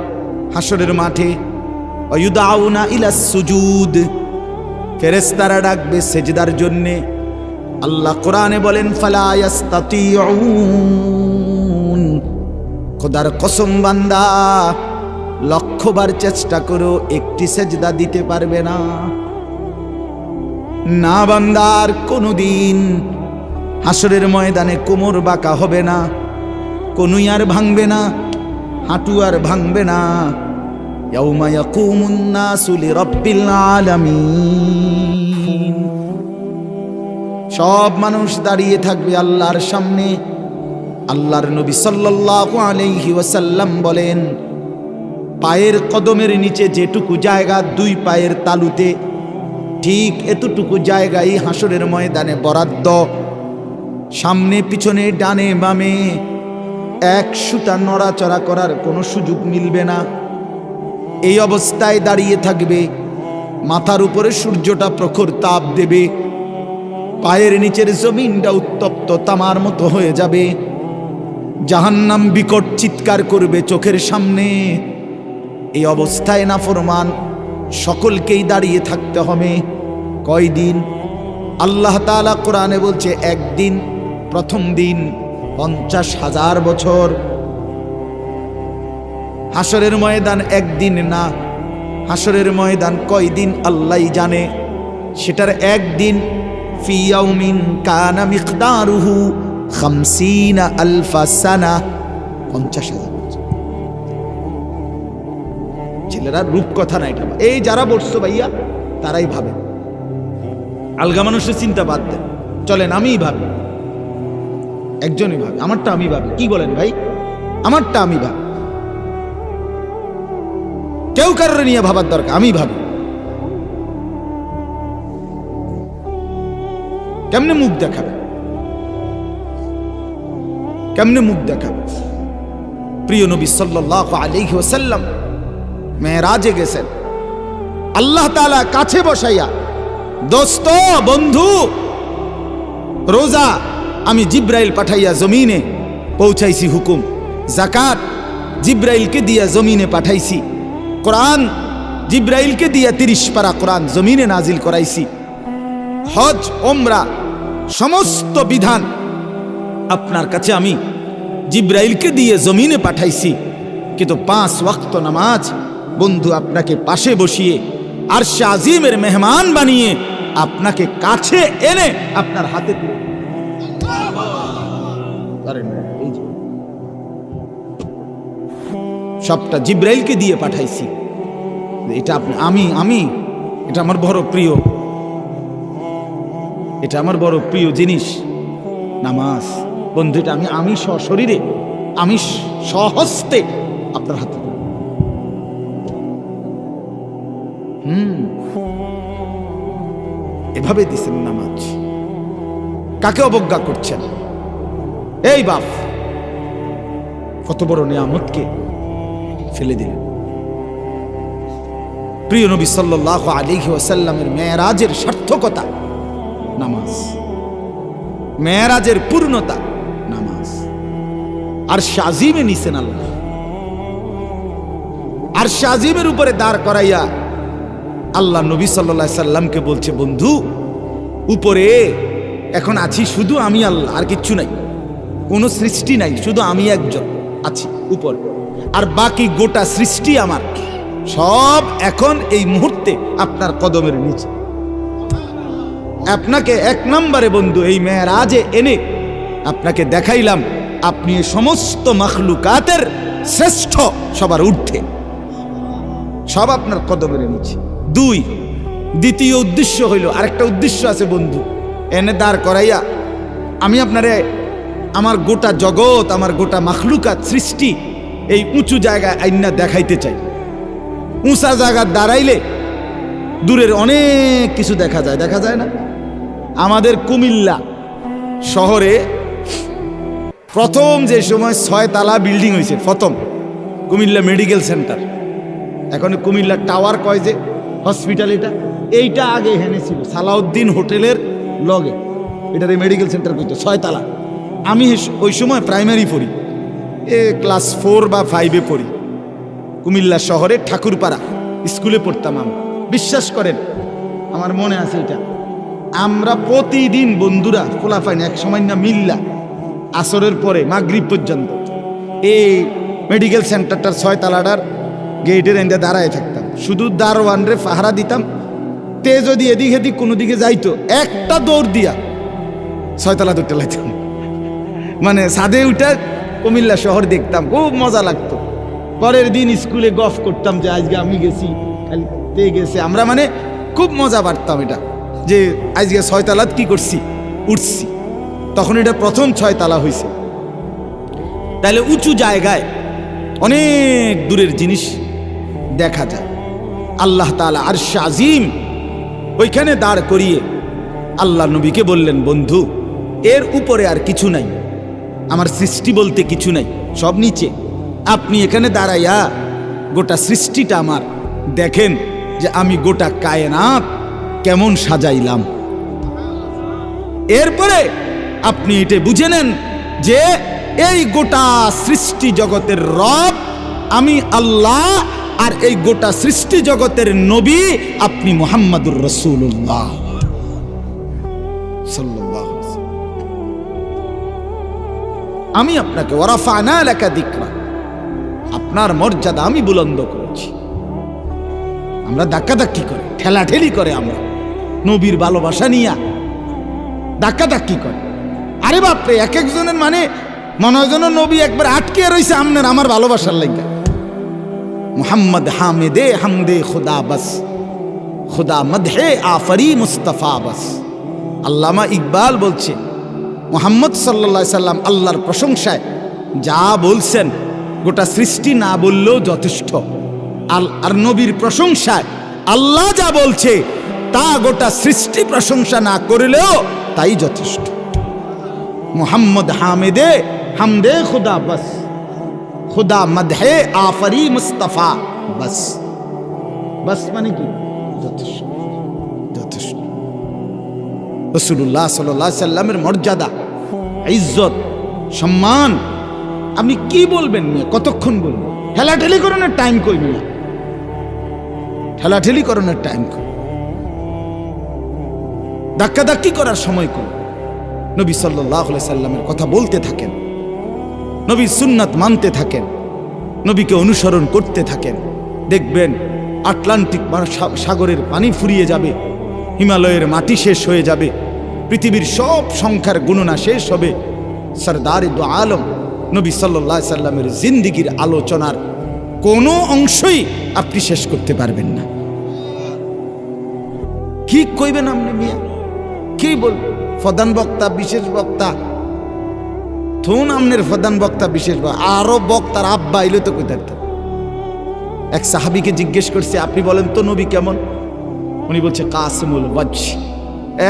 [SPEAKER 1] হাসরের মাঠে। ওয়ায়ুদাউনা ইলাস সুজুদ, ফেরেশতারা ডাকবে সেজদার জন্যে। আল্লাহ কোরআনে বলেন, ফালা ইস্তাতিউন। খোদার কসম বান্দা, লক্ষবার চেষ্টা করো, একটি সেজদা দিতে পারবে না। না বান্দার কোনোদিন হাসরের ময়দানে কোমর বাঁকা হবে না, কনুই আর ভাঙবে না, হাঁটু আর ভাঙবে না। ইয়াউমা ইয়াকুমুন নাসু লিরাব্বিল আলামিন। সব মানুষ দাঁড়িয়ে থাকবে আল্লাহর সামনে। আল্লাহর নবী সাল্লাল্লাহু আলাইহি ওয়াসাল্লাম বলেন, পায়ের কদমের নিচে যেটুকু জায়গা 2 পায়ের তালুতে, ঠিক এতটুকু জায়গায় হাসরের ময়দানে বরাদ্দ। সামনে পিছনে ডানে বামে এক সুতা নড়াচড়া করার কোনো সুযোগ মিলবে না। এই অবস্থায় দাঁড়িয়ে থাকবে, মাথার উপরে সূর্যটা প্রখর তাপ দেবে, পায়ের নিচের জমিনটা উত্তপ্ত তামার মতো হয়ে যাবে, জাহান্নাম বিকট চিৎকার করবে চোখের সামনে। এই অবস্থায় নাফরমান সকলকেই দাঁড়িয়ে থাকতে হবে। কয়দিন? আল্লাহ তাআলা কোরআনে বলছে, একদিন, প্রথম দিন 50,000 বছর। হাসরের ময়দান একদিন না, হাসরের ময়দান কয়দিন আল্লাহই জানে। সেটার একদিন, ফি ইয়াউমিন কানা মিকদারুহু 50 আলফা সানা, 50,000 বছর। ছেলেরা রূপকথা না এটা, এই যারা বলছো ভাইয়া তারাই ভাবে। আলগা মানুষের চিন্তা বাদ দেন, চলেন আমিই ভাবি, একজনই ভাবে, আমারটা আমি ভাবি। কি বলেন ভাই? আমারটা আমি ভাবি, কেউ কারোর নিয়ে ভাবার দরকার, আমি ভাবি। কেমনে মুখ দেখাবে, কেমনে মুখ দেখাবে? প্রিয় নবী সাল্লাল্লাহু আলাইহি ওয়াসাল্লাম মেরাজে গেছেন, আল্লাহ তাআলা কাছে বসাইয়া, দোস্ত বন্ধু, রোজা আমি জিব্রাইল পাঠাইয়া জমিনে পৌঁছাইছি হুকুম, যাকাত জিব্রাইলকে দিয়া জমিনে পাঠাইছি, কোরআন জিব্রাইলকে দিয়া 30 পারা কোরআন জমিনে নাজিল করাইছি, হজ ওমরা সমস্ত বিধান আপনার কাছে আমি জিব্রাইলকে দিয়ে জমিনে পাঠাইছি। কিন্তু 5 ওয়াক্ত নামাজ বন্ধু আপনাকে পাশে বসিয়ে আরশে আজিমের মেহমান বানিয়ে আপনাকে কাছে এনে আপনার হাতে তুলে এই যে সবটা জিব্রাইলকে দিয়ে পাঠাইছি। এটা আমি এটা আমার বড় প্রিয়, এটা আমার বড় প্রিয় জিনিস নামাজ। বন্ধু, এটা আমি সশরীরে, আমি স্বহস্তে আপনার হাতে এভাবে দিছেন নামাজ। কাকে অবজ্ঞা করছেন? এই বাপ, কত বড় নিয়ামতকে ফেলে দিলেন। প্রিয় নবী সাল্লাল্লাহু আলাইহি ওয়াসাল্লামের মেরাজের সার্থকতা নামাজ, মেরাজের পূর্ণতা নামাজ। আর শাজিমে নিছেন আল্লাহ, আর শাজিমের উপরে দাঁড় করাইয়া আল্লাহ নবী সাল্লাল্লাহু আলাইহি সাল্লামকে বলছে, বন্ধু উপরে এখন আছি শুধু আমি আল্লাহ, আর কিচ্ছু নাই, কোনো সৃষ্টি নাই, শুধু আমি একজন আছি উপর, আর বাকি গোটা সৃষ্টি আমার, সব এখন এই মুহূর্তে আপনার কদমের নিচে। আপনাকে এক নম্বরে বন্ধু এই মেরাজে এনে আপনাকে দেখাইলাম আপনি সমস্ত মাখলুকাতের শ্রেষ্ঠ, সবার ঊর্ধ্বে, সব আপনার কদমের নিচে। দুই, দ্বিতীয় উদ্দেশ্য হইল, আরেকটা উদ্দেশ্য আছে বন্ধু, এনে দাঁড় করাইয়া আমি আপনারে আমার গোটা জগৎ, আমার গোটা মাখলুকাত সৃষ্টি এই উঁচু জায়গায় আইনা দেখাইতে চাই। উঁচা জায়গায় দাঁড়াইলে দূরের অনেক কিছু দেখা যায়, দেখা যায় না? আমাদের কুমিল্লা শহরে প্রথম যে সময় 6 তলা বিল্ডিং হয়েছে, প্রথম কুমিল্লা মেডিকেল সেন্টার, এখন কুমিল্লা টাওয়ার কয় যে হসপিটাল, এইটা আগে এখানে ছিল সালাউদ্দিন হোটেলের লগে, এটার মেডিকেল সেন্টার করতো 6 তলা। আমি ওই সময় প্রাইমারি পড়ি, ক্লাস 4 বা 5-এ পড়ি, কুমিল্লা শহরে ঠাকুরপাড়া স্কুলে পড়তাম আমি। বিশ্বাস করেন আমার মনে আছে এটা, আমরা প্রতিদিন বন্ধুরা খোলাফাইন এক সময় না মিল্লা আসরের পরে মাগরিব পর্যন্ত এই মেডিকেল সেন্টারটার 6 তলাটার গেটের এনে দাঁড়ায় থাকতাম, শুধু দারোয়ান রে পাহারা দিতাম। তে যদি এদিক এদিক কোনো দিকে যাইতো, একটা দৌড় দিয়া 6 তলা দৌড়তে লাগতাম, মানে ছাদে উঠে কুমিল্লা শহর দেখতাম, খুব মজা লাগতো। পরের দিন স্কুলে গফ করতাম যে আজকে আমি গেছি, খালি তে গেছে, আমরা মানে খুব মজা পারতাম এটা, যে আজকে 6 তলাত কি করছি, উঠছি। তখন এটা প্রথম 6 তলা হয়েছে। তাহলে উঁচু জায়গায় অনেক দূরের জিনিস দেখা যায়। আল্লাহ তাআলা আরশ আজিম ওইখানে দাঁড় করিয়ে আল্লাহ নবীকে বললেন, বন্ধু এর উপরে আর কিছু নাই, আমার সৃষ্টি বলতে কিছু নাই, সব নিচে। আপনি এখানে দাঁড়াইয়া গোটা সৃষ্টিটা আমার দেখেন যে আমি গোটা কায়নাত কেমন সাজাইলাম। এরপরে আপনি এটা বুঝে নেন যে এই গোটা সৃষ্টি জগতের রব আমি আল্লাহ, আর এই গোটা সৃষ্টি জগতের নবী আপনি মুহাম্মাদুর রাসূলুল্লাহ সাল্লাল্লাহু আলাইহি ওয়াসাল্লাম। আমি আপনাকে ওয়ারাফা'না লাকা যিকরা, আপনার মর্যাদা আমি বুলন্দ করেছি। আমরা ধাক্কাধাক্কি করে, ঠেলাঠেলি করে, আমরা নবীর ভালোবাসা নিয়ে ধাক্কাধাক্কি করে। আরে বাপরে, এক একজনের মানে মনে হয় যেন নবী একবার আটকে রয়েছে আপনার আমার ভালোবাসার লাগা। মুহাম্মদ হামিদে হামদে খুদা বাস, খুদা মদহে আফরি মুস্তাফা বাস। আল্লামা ইকবাল বলছে মুহাম্মদ সাল্লাল্লাহু আলাইহি সাল্লাম আল্লাহর প্রশংসায় যা বলছেন গোটা সৃষ্টি না বললেও যথেষ্ট। আর নবীর প্রশংসায় আল্লাহ যা বলছে তা গোটা সৃষ্টি প্রশংসা না করলেও তাই যথেষ্ট। মুহাম্মদ হামিদে হামদে খুদা বাস, খুদা মদহে আফরি মুস্তাফা বাস। বাস মানে কি? যথেষ্ট, যথেষ্ট। রাসূলুল্লাহ সাল্লাল্লাহু আলাইহি সাল্লামের মর্যাদা, ইজ্জত, সম্মান আপনি কি বলবেন? কতক্ষণ বলবেন? ঠেলাঠেলি করানোর টাইম কই না, ঠেলাঠেলি করানোর টাইম কই, ধাক্কাধাক্কি করার সময় কই। নবী সাল্লাল্লাহু আলাইহি সাল্লামের কথা বলতে থাকেন, নবীর সুন্নাত মানতে থাকেন, নবীকে অনুসরণ করতে থাকেন, দেখবেন আটলান্টিক সাগরের পানি ফুরিয়ে যাবে, হিমালয়ের মাটি শেষ হয়ে যাবে, পৃথিবীর সব সংখ্যার গণনা শেষ হবে, সরদার দু আলম নবী সাল্লাল্লাহু আলাইহি সাল্লামের জিন্দিগির আলোচনার কোনো অংশই আপনি শেষ করতে পারবেন না। কি কইবেন আপনি মিয়া? কি বল প্রধান বক্তা, বিশেষ বক্তা, থুন আমনের প্রধান বক্তা, বিশেষ বক্তা, আরো বক্তার আব্বা এলো তো কইতে। এক সাহাবীকে জিজ্ঞেস করছে, আপনি বলেন তো নবী কেমন? উনি বলছে কাসিমুল ওয়াজহ।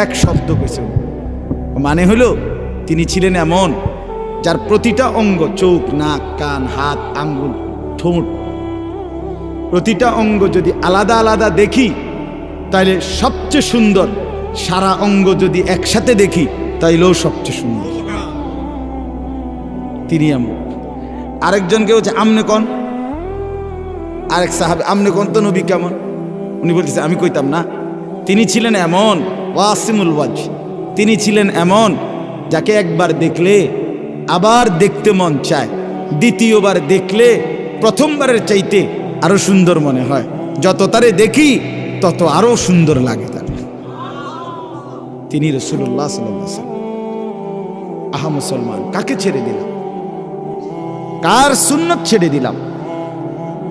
[SPEAKER 1] এক শব্দ কইছে, মানে হলো তিনি ছিলেন এমন যার প্রতিটা অঙ্গ, চোখ, নাক, কান, হাত, আঙ্গুল, ঠোঁট, প্রতিটা অঙ্গ যদি আলাদা আলাদা দেখি তাইলে সবচেয়ে সুন্দর, সারা অঙ্গ যদি একসাথে দেখি তাইলেও সবচেয়ে সুন্দর। তিনি এমন। আরেকজনকে বলছে আমনে কোন, আরেক সাহাবী আমনে কোন তো নবী কেমন? উনি বলতেছে আমি কইতাম না। তিনি ছিলেন এমন ওয়াসিমুল ওয়াজহ, তিনি ছিলেন এমন যাকে একবার দেখলে আবার দেখতে মন চায়, দ্বিতীয়বার দেখলে প্রথমবারের চাইতে আরো সুন্দর মনে হয়, যত তারে দেখি তত আরো সুন্দর লাগে তার। তিনি রাসূলুল্লাহ সাল্লাল্লাহু আলাইহি ওয়াসাল্লাম। আহা মুসলমান, কাকে ছেড়ে দিলাম? কার সুন্নত ছেড়ে দিলাম?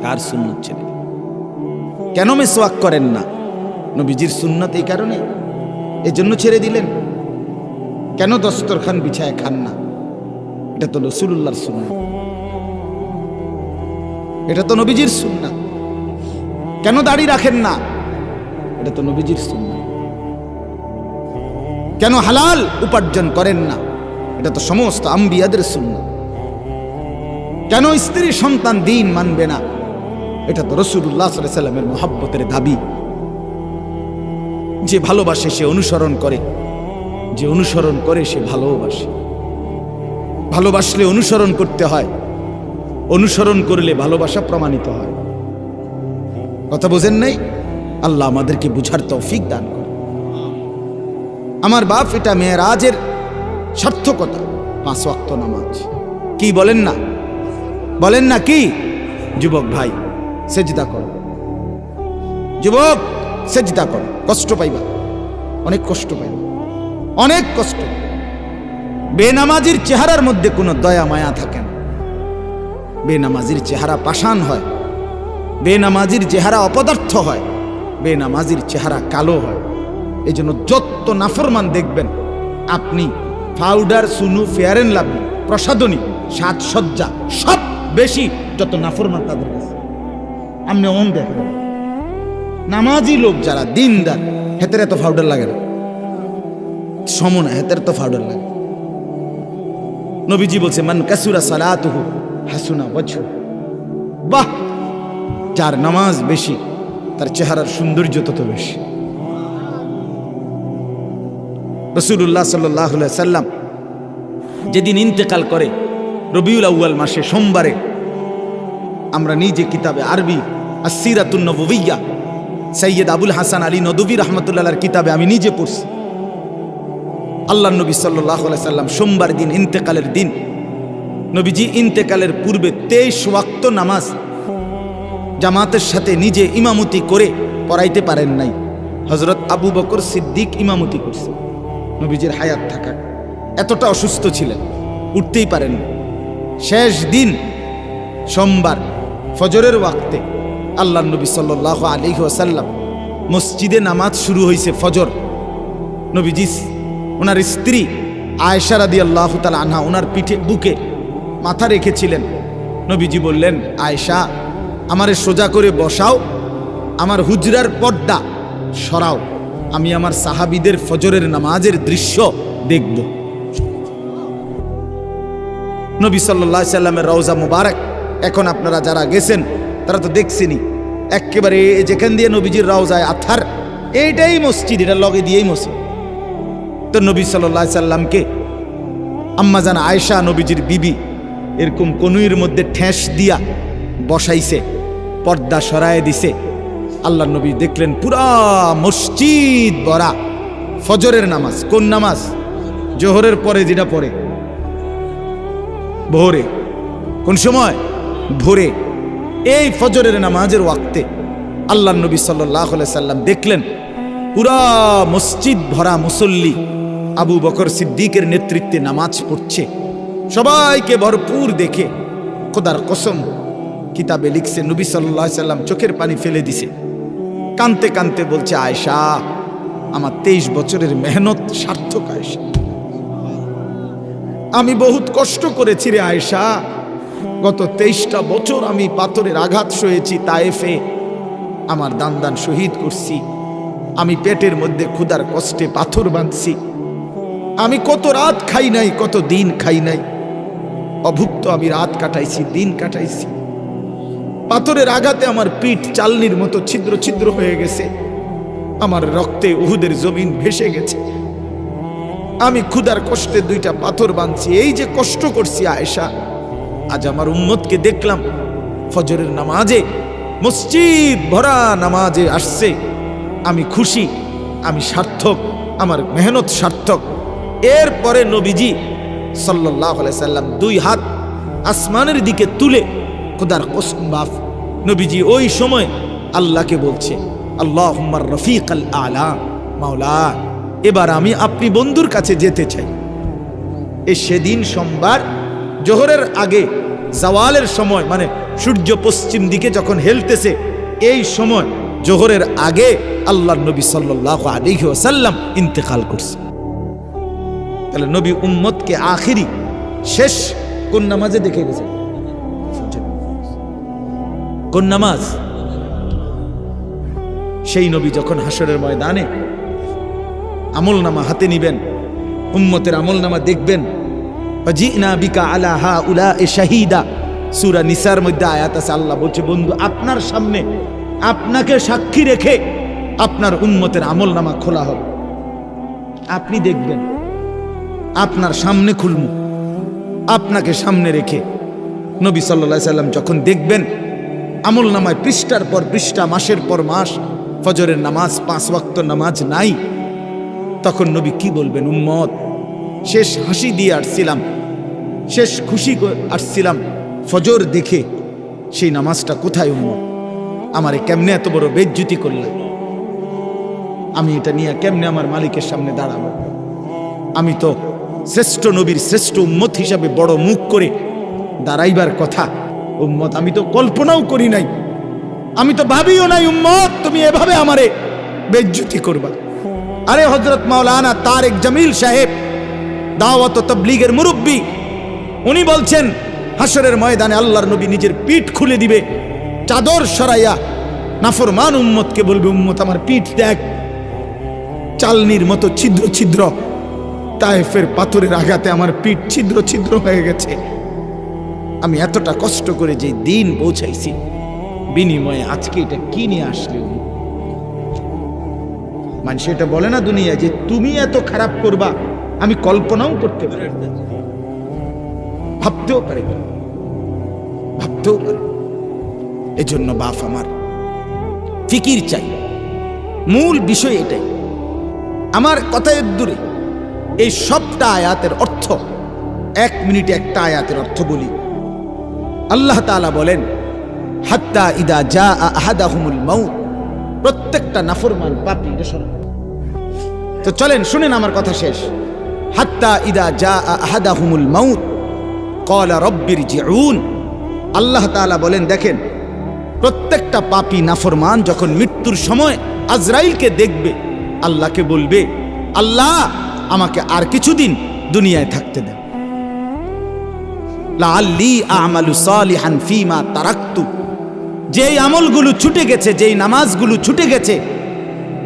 [SPEAKER 1] কার সুন্নত ছেড়ে দিলাম? কেন মিসওয়াক করেন না? নবীজির সুন্নত এই কারণে, এজন্য ছেড়ে দিলেন। কেন দস্তরখান বিছায় খান না? এটা তো রাসূলুল্লাহর সুন্নাত, এটা তো নবীজির সুন্নাত। কেন দাড়ি রাখেন না? এটা তো নবীজির সুন্নাত। কেন হালাল উপার্জন করেন না? এটা তো সমস্ত আম্বিয়াদের সুন্নাত। কেন স্ত্রী সন্তান দিন মানবে না? এটা তো রাসূলুল্লাহ সাল্লাল্লাহু আলাইহি ওয়াসাল্লামের মহব্বতের দাবি। যে ভালোবাসে সে অনুসরণ করে, যে অনুসরণ করে সে ভালোবাসে। ভালোবাসলে অনুসরণ করতে হয়, অনুসরণ করলে ভালোবাসা প্রমাণিত হয়। কথা বোঝেন নাই? আল্লাহ আমাদেরকে বুঝার তৌফিক দান করে। আমার বাপ, এটা মেরাজের সার্থকতা, 5 ওয়াক্ত নামাজ। কি বলেন না? বলেন না কি? যুবক ভাই সেজদা করো, যুবক সেজদা করো। কষ্ট পাইবা, অনেক কষ্ট পাইবা, অনেক কষ্ট। বেনামাজির চেহারার মধ্যে কোনো দয়া মায়া থাকে না। বেনামাজির চেহারা পাষাণ হয়, বেনামাজির চেহারা অপদার্থ হয়, বেনামাজির চেহারা কালো হয়। এই জন্য যত নাফরমান দেখবেন আপনি, পাউডার, সুনু, ফেয়ার এন্ড লাভলি, প্রসাধনী, সাজসজ্জা সব বেশি যত নাফরমান তাদের কাছে। আপনি অন দেখবেন নামাজি লোক যারা দিনদার, হেতের এত পাউডার লাগে না, সমনা হেতের তো পাউডার লাগে। নবীজি বলছে মান কাসুরা সালাতুহু হাসুনা ওয়াজহু। বাহ, যার নামাজ বেশি তার চেহারার সৌন্দর্য তত বেশি। রাসূলুল্লাহ সাল্লাল্লাহু আলাইহি ওয়াসাল্লাম যেদিন ইন্তেকাল করে রবিউল আউয়াল মাসে সোমবারে, আমরা নিজে কিতাবে আরবি আসসিরাতুন নববিয়্যা সৈয়দ আবুল হাসান আলী নদভী রাহমাতুল্লাহর কিতাবে আমি নিজে পড়ছি। আল্লাহ নবী সাল্লাল্লাহু আলাইহি ওয়াসাল্লাম সোমবার দিন, ইন্তেকালের দিন, নবীজি ইন্তেকালের পূর্বে 23 ওয়াক্ত নামাজ জামাতের সাথে নিজে ইমামতি করে পড়াইতে পারেন নাই। হযরত আবু বকর সিদ্দিক ইমামতি করছে নবীজির হায়াত থাকা। এতটা অসুস্থ ছিলেন, উঠতেই পারেন না। শেষ দিন সোমবার ফজরের ওয়াক্তে আল্লাহ নবী সাল্লাল্লাহু আলাইহি ওয়াসাল্লাম মসজিদে নামাজ শুরু হয়েছে ফজর। নবীজি ওনার স্ত্রী আয়েশা রাদিয়াল্লাহু তাআলা আনহা ওনার পিঠে বুকে মাথা রেখেছিলেন। নবীজি বললেন, আয়েশা আমারে সোজা করে বসাও, আমার হুজরার পর্দা সরাও, আমি আমার সাহাবীদের ফজরের নামাজের দৃশ্য দেখব। নবী সাল্লাল্লাহু আলাইহি সাল্লামের রওজা মুবারক, এখন আপনারা যারা গেছেন তারা তো দেখছেনই, একেবারে যেখান দিয়ে নবীজির রওজায় আথার, এইটাই মসজিদ, এটা লগে দিয়েই মসজিদ। তো নবী সাল্লাল্লাহু আলাইহি সাল্লামকে আম্মাজান আয়েশা নবীজির বিবি এরকম কনুইয়ের মধ্যে ঠেস দিয়া বসাইছে, পর্দা সরায় দিছে। আল্লাহ নবী দেখলেন পুরা মসজিদ ভরা। ফজরের নামাজ, কোন নামাজ? জোহরের পরে যেটা পড়ে ভোরে। কোন সময়? ভোরে। এই ফজরের নামাজের ওয়াক্তে আল্লাহ নবী সাল্লাল্লাহু আলাইহি সাল্লাম দেখলেন পুরা মসজিদ ভরা মুসল্লি আবু বকর সিদ্দিকের নেতৃত্বে নামাজ পড়ছে, সবাইকে ভরপুর দেখে খোদার কসম কিতাবে লিখছে নবী সাল্লাল্লাহু আলাইহি সাল্লাম চোখের পানি ফেলে দিছে, কানতে কানতে বলছে, আয়েশা আমার 23 বছরের মেহনত সার্থক আয়েশা, আমি বহুত কষ্ট করেছি রে আয়েশা, গত 23টা বছর আমি পাথরের আঘাত সয়েছি, তায়েফে আমার দান দান শহীদ করছি, আমি পেটের মধ্যে ক্ষুধার কষ্টে পাথর বাঁধছি, আমি কত রাত খাই নাই, কত দিন খাই নাই, অভুক্ত আমি রাত কাটাইছি, দিন কাটাইছি, পাথরের আঘাতে আমার পিঠ চালনির মতো ছিদ্র ছিদ্র হয়ে গেছে, আমার রক্তে উহুদের জমিন ভেসে গেছে, আমি ক্ষুধার কষ্টে 2টা পাথর বাঁধছি, এই যে কষ্ট করছি আয়েশা, আজ আমার উম্মতকে দেখলাম ফজরের নামাজে মসজিদ ভরা নামাজে আসছে, আমি খুশি, আমি সার্থক, আমার মেহনত সার্থক। এরপরে নবীজি সাল্লাল্লাহু আলাইহি সাল্লাম 2 হাত আসমানের দিকে তুলে খোদার কসম বাপ নবীজি ওই সময় আল্লাহকে বলছে, আল্লাহুম্মা রফিকাল আলা, মাওলা এবার আমি আপনি বন্ধুর কাছে যেতে চাই। সেদিন সোমবার জোহরের আগে জাওয়ালের সময়, মানে সূর্য পশ্চিম দিকে যখন হেলতেছে, এই সময় জোহরের আগে আল্লাহর নবী সাল্লাল্লাহু আলাইহি ওয়াসাল্লাম ইন্তেকাল করছে। তাহলে নবী উম্মতকে আখিরি শেষ কোন নামাজে দেখে গেছে? কোন নামাজ? সেই নবী যখন হাসরের ময়দানে আমলনামা হাতে নিবেন, উম্মতের আমলনামা দেখবেন, ওয়াজিনা বিকা আলা হাউলা'i শাহীদা, সূরা নিসার মধ্যে আয়াত আছে, আল্লাহ বলছে বন্ধু আপনার সামনে আপনাকে সাক্ষী রেখে আপনার উম্মতের আমলনামা খোলা হবে, আপনি দেখবেন, আপনার সামনে খুলমু, আপনাকে সামনে রেখে। নবী সাল্লাল্লাহু আলাইহি সাল্লাম যখন দেখবেন আমলনামায় পৃষ্ঠার পর পৃষ্ঠা, মাসের পর মাস ফজরের নামাজ 5 ওয়াক্ত নামাজ নাই, তখন নবী কি বলবেন? উম্মত শেষ হাসি দিয়ে আসছিলাম, শেষ খুশি আসছিলাম, ফজর দেখে সেই নামাজটা কোথায় উম্মত? আমারে কেমনে এত বড় বেইজ্জতি করলেন? আমি এটা নিয়ে কেমনে আমার মালিকের সামনে দাঁড়াবো? আমি তো শ্রেষ্ঠ নবীর শ্রেষ্ঠ উম্মত হিসাবে বড় মুখ করে দাঁড়াইবার কথা, উম্মত আমি তো কল্পনাও করি নাই, আমি তো ভাবিও নাই উম্মত তুমি এভাবে আমারে বেইজ্জতি করবা। আরে হযরত মাওলানা তারেক জামিল সাহেব, দাওয়াত ও তাবলীগের মুরব্বী, উনি বলছেন হাসরের ময়দানে আল্লাহর নবী নিজের পিঠ খুলে দিবে, চাদর সরাইয়া নাফরমান উম্মতকে বলবে, উম্মত আমার পিঠ দেখ, চালনির মতো ছিদ্র ছিদ্র, তায়েফের পাথরের আঘাতে আমার পিঠ ছিদ্র ছিদ্র হয়ে গেছে, আমি এতটা কষ্ট করে যে দিন পৌঁছাইছি, বিনিময়ে আজকে এটা কি নিয়ে আসলে? মানুষ এটা বলে না দুনিয়া যে তুমি এত খারাপ করবা, আমি কল্পনাও করতে পারি, ভাবতেও পারি, ভাবতেও পারি। এজন্য বাপ আমার ফিকির চাই, মূল বিষয় এটাই। আমার কথায় দূরে এই সবটা আয়াতের অর্থ, 1 মিনিটে একটা আয়াতের অর্থ বলি। আল্লাহ তাআলা বলেন, হাত্তা ইদা জা আহাদাহুমুল মাউত, প্রত্যেকটা নাফরমান পাপী, তো চলেন শুনেন আমার কথা শেষ। হাত্তা ইদা জা আহাদাহুমুল মাউত ক্বালা রাব্বিরজিউন, আল্লাহ তাআলা বলেন দেখেন, প্রত্যেকটা পাপী নাফরমান যখন মৃত্যুর সময় আজরাইলকে দেখবে, আল্লাহকে বলবে, আল্লাহ আমাকে আর কিছুদিন দুনিয়ায় থাকতে দেন, লাআল্লি আমালু সালিহান ফীমা তারাকতু, যেই আমলগুলো ছুটে গেছে, যেই নামাজগুলো ছুটে গেছে,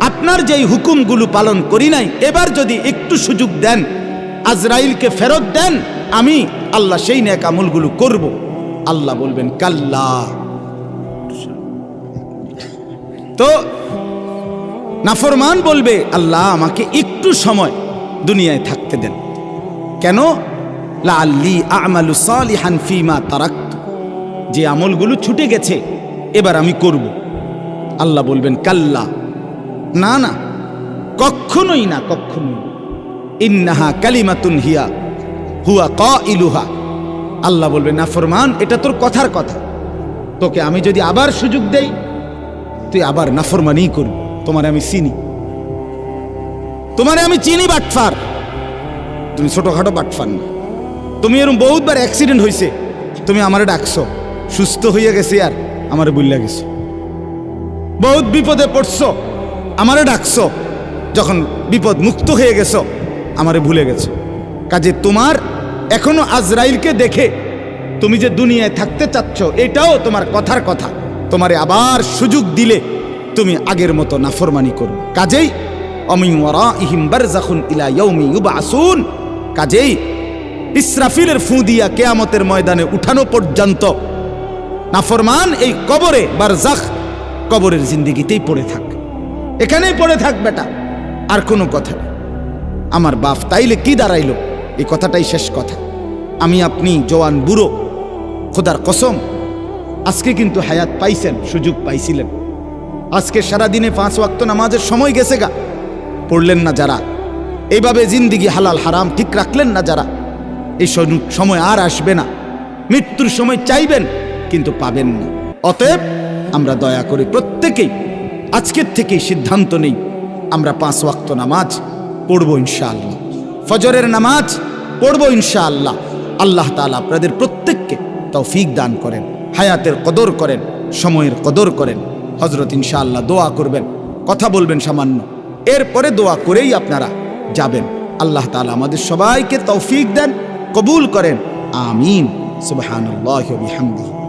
[SPEAKER 1] আপনার যেই হুকুমগুলো পালন করি নাই, এবার যদি একটু সুযোগ দেন, আজরাইলকে ফেরত দেন, আমি আল্লাহ সেই নেক আমলগুলো করব। আল্লাহ বলবেন কাল্লা। তো নাফরমান বলবে, আল্লাহ আমাকে একটু সময় দুনিয়ায় থাকতে দেন, কেন? লাআল্লি আমালু সালিহান ফীমা তারাকতু, যে আমলগুলো ছুটে গেছে এবার আমি করব। আল্লাহ বলবেন কাল্লা, না না, কখনোই না, কখনোই। ইন্নাহা কালিমাতুন হিয়া হুয়া কাইলুহা, আল্লাহ বলবেন নাফরমান এটা তোর কথার কথা, তোকে আমি যদি আবার সুযোগ দেই তুই আবার নাফরমানি করবি, তোমার আমি চিনি, তোমারে আমি চিনি বাটফার, তুমি ছোটখাটো বাটফার না। তুমি এরকম বহুতবার অ্যাক্সিডেন্ট হয়েছে, তুমি আমারে ডাকছো, সুস্থ হইয়া গেছি আর আমারে বুল্লা গেছো। বহুত বিপদে পড়ছো, আমারে ডাকছো, যখন বিপদ মুক্ত হয়ে গেছো আমারে ভুলে গেছো। কাজে তোমার এখনো আজরাইলকে দেখে তুমি যে দুনিয়ায় থাকতে চাচ্ছ এটাও তোমার কথার কথা। তোমারে আবার সুযোগ দিলে তুমি আগের মতো নাফরমানি করো। কাজেই অমিন ওয়ারাইহিম বারযাখুন ইলা ইয়াউমি ইউবআসুন, কাজেই ইসরাফিলের ফু দিয়া কিয়ামতের ময়দানে উঠানো পর্যন্ত নাফরমান এই কবরে বারজাখ, কবরের জিন্দেগিতেই পড়ে থাক, এখানেই পড়ে থাক বেটা, আর কোনো কথা নেই। আমার বাপ তাইলে কি দাঁড়াইলো, এই কথাটাই শেষ কথা। আমি আপনি জওয়ান বুড়ো, খোদার কসম আজকে কিন্তু হায়াত পাইছেন, সুযোগ পাইছিলেন। আজকে সারাদিনে 5 ওয়াক্ত নামাজের সময় গেছে গা, পড়লেন না যারা, এইভাবে জিন্দিগি হালাল হারাম ঠিক রাখলেন না যারা, এই সময় আর আসবে না। মৃত্যুর সময় চাইবেন কিন্তু পাবেন না। অতএব আমরা দয়া করে প্রত্যেকেই আজকের থেকেই সিদ্ধান্ত নেই, আমরা 5 ওয়াক্ত নামাজ পড়বো ইনশাআল্লাহ, ফজরের নামাজ পড়বো ইনশাআল্লাহ। আল্লাহ তাআলা আপনাদের প্রত্যেককে তৌফিক দান করেন, হায়াতের কদর করেন, সময়ের কদর করেন। হযরত ইনশাআল্লাহ দোয়া করবেন, কথা বলবেন সামান্য, এরপরে দোয়া করেই আপনারা যাবেন। আল্লাহ তাআলা আমাদের সবাইকে তৌফিক দেন, কবুল করেন, আমিন। সুবহানাল্লাহি ওয়া বিহামদিহি।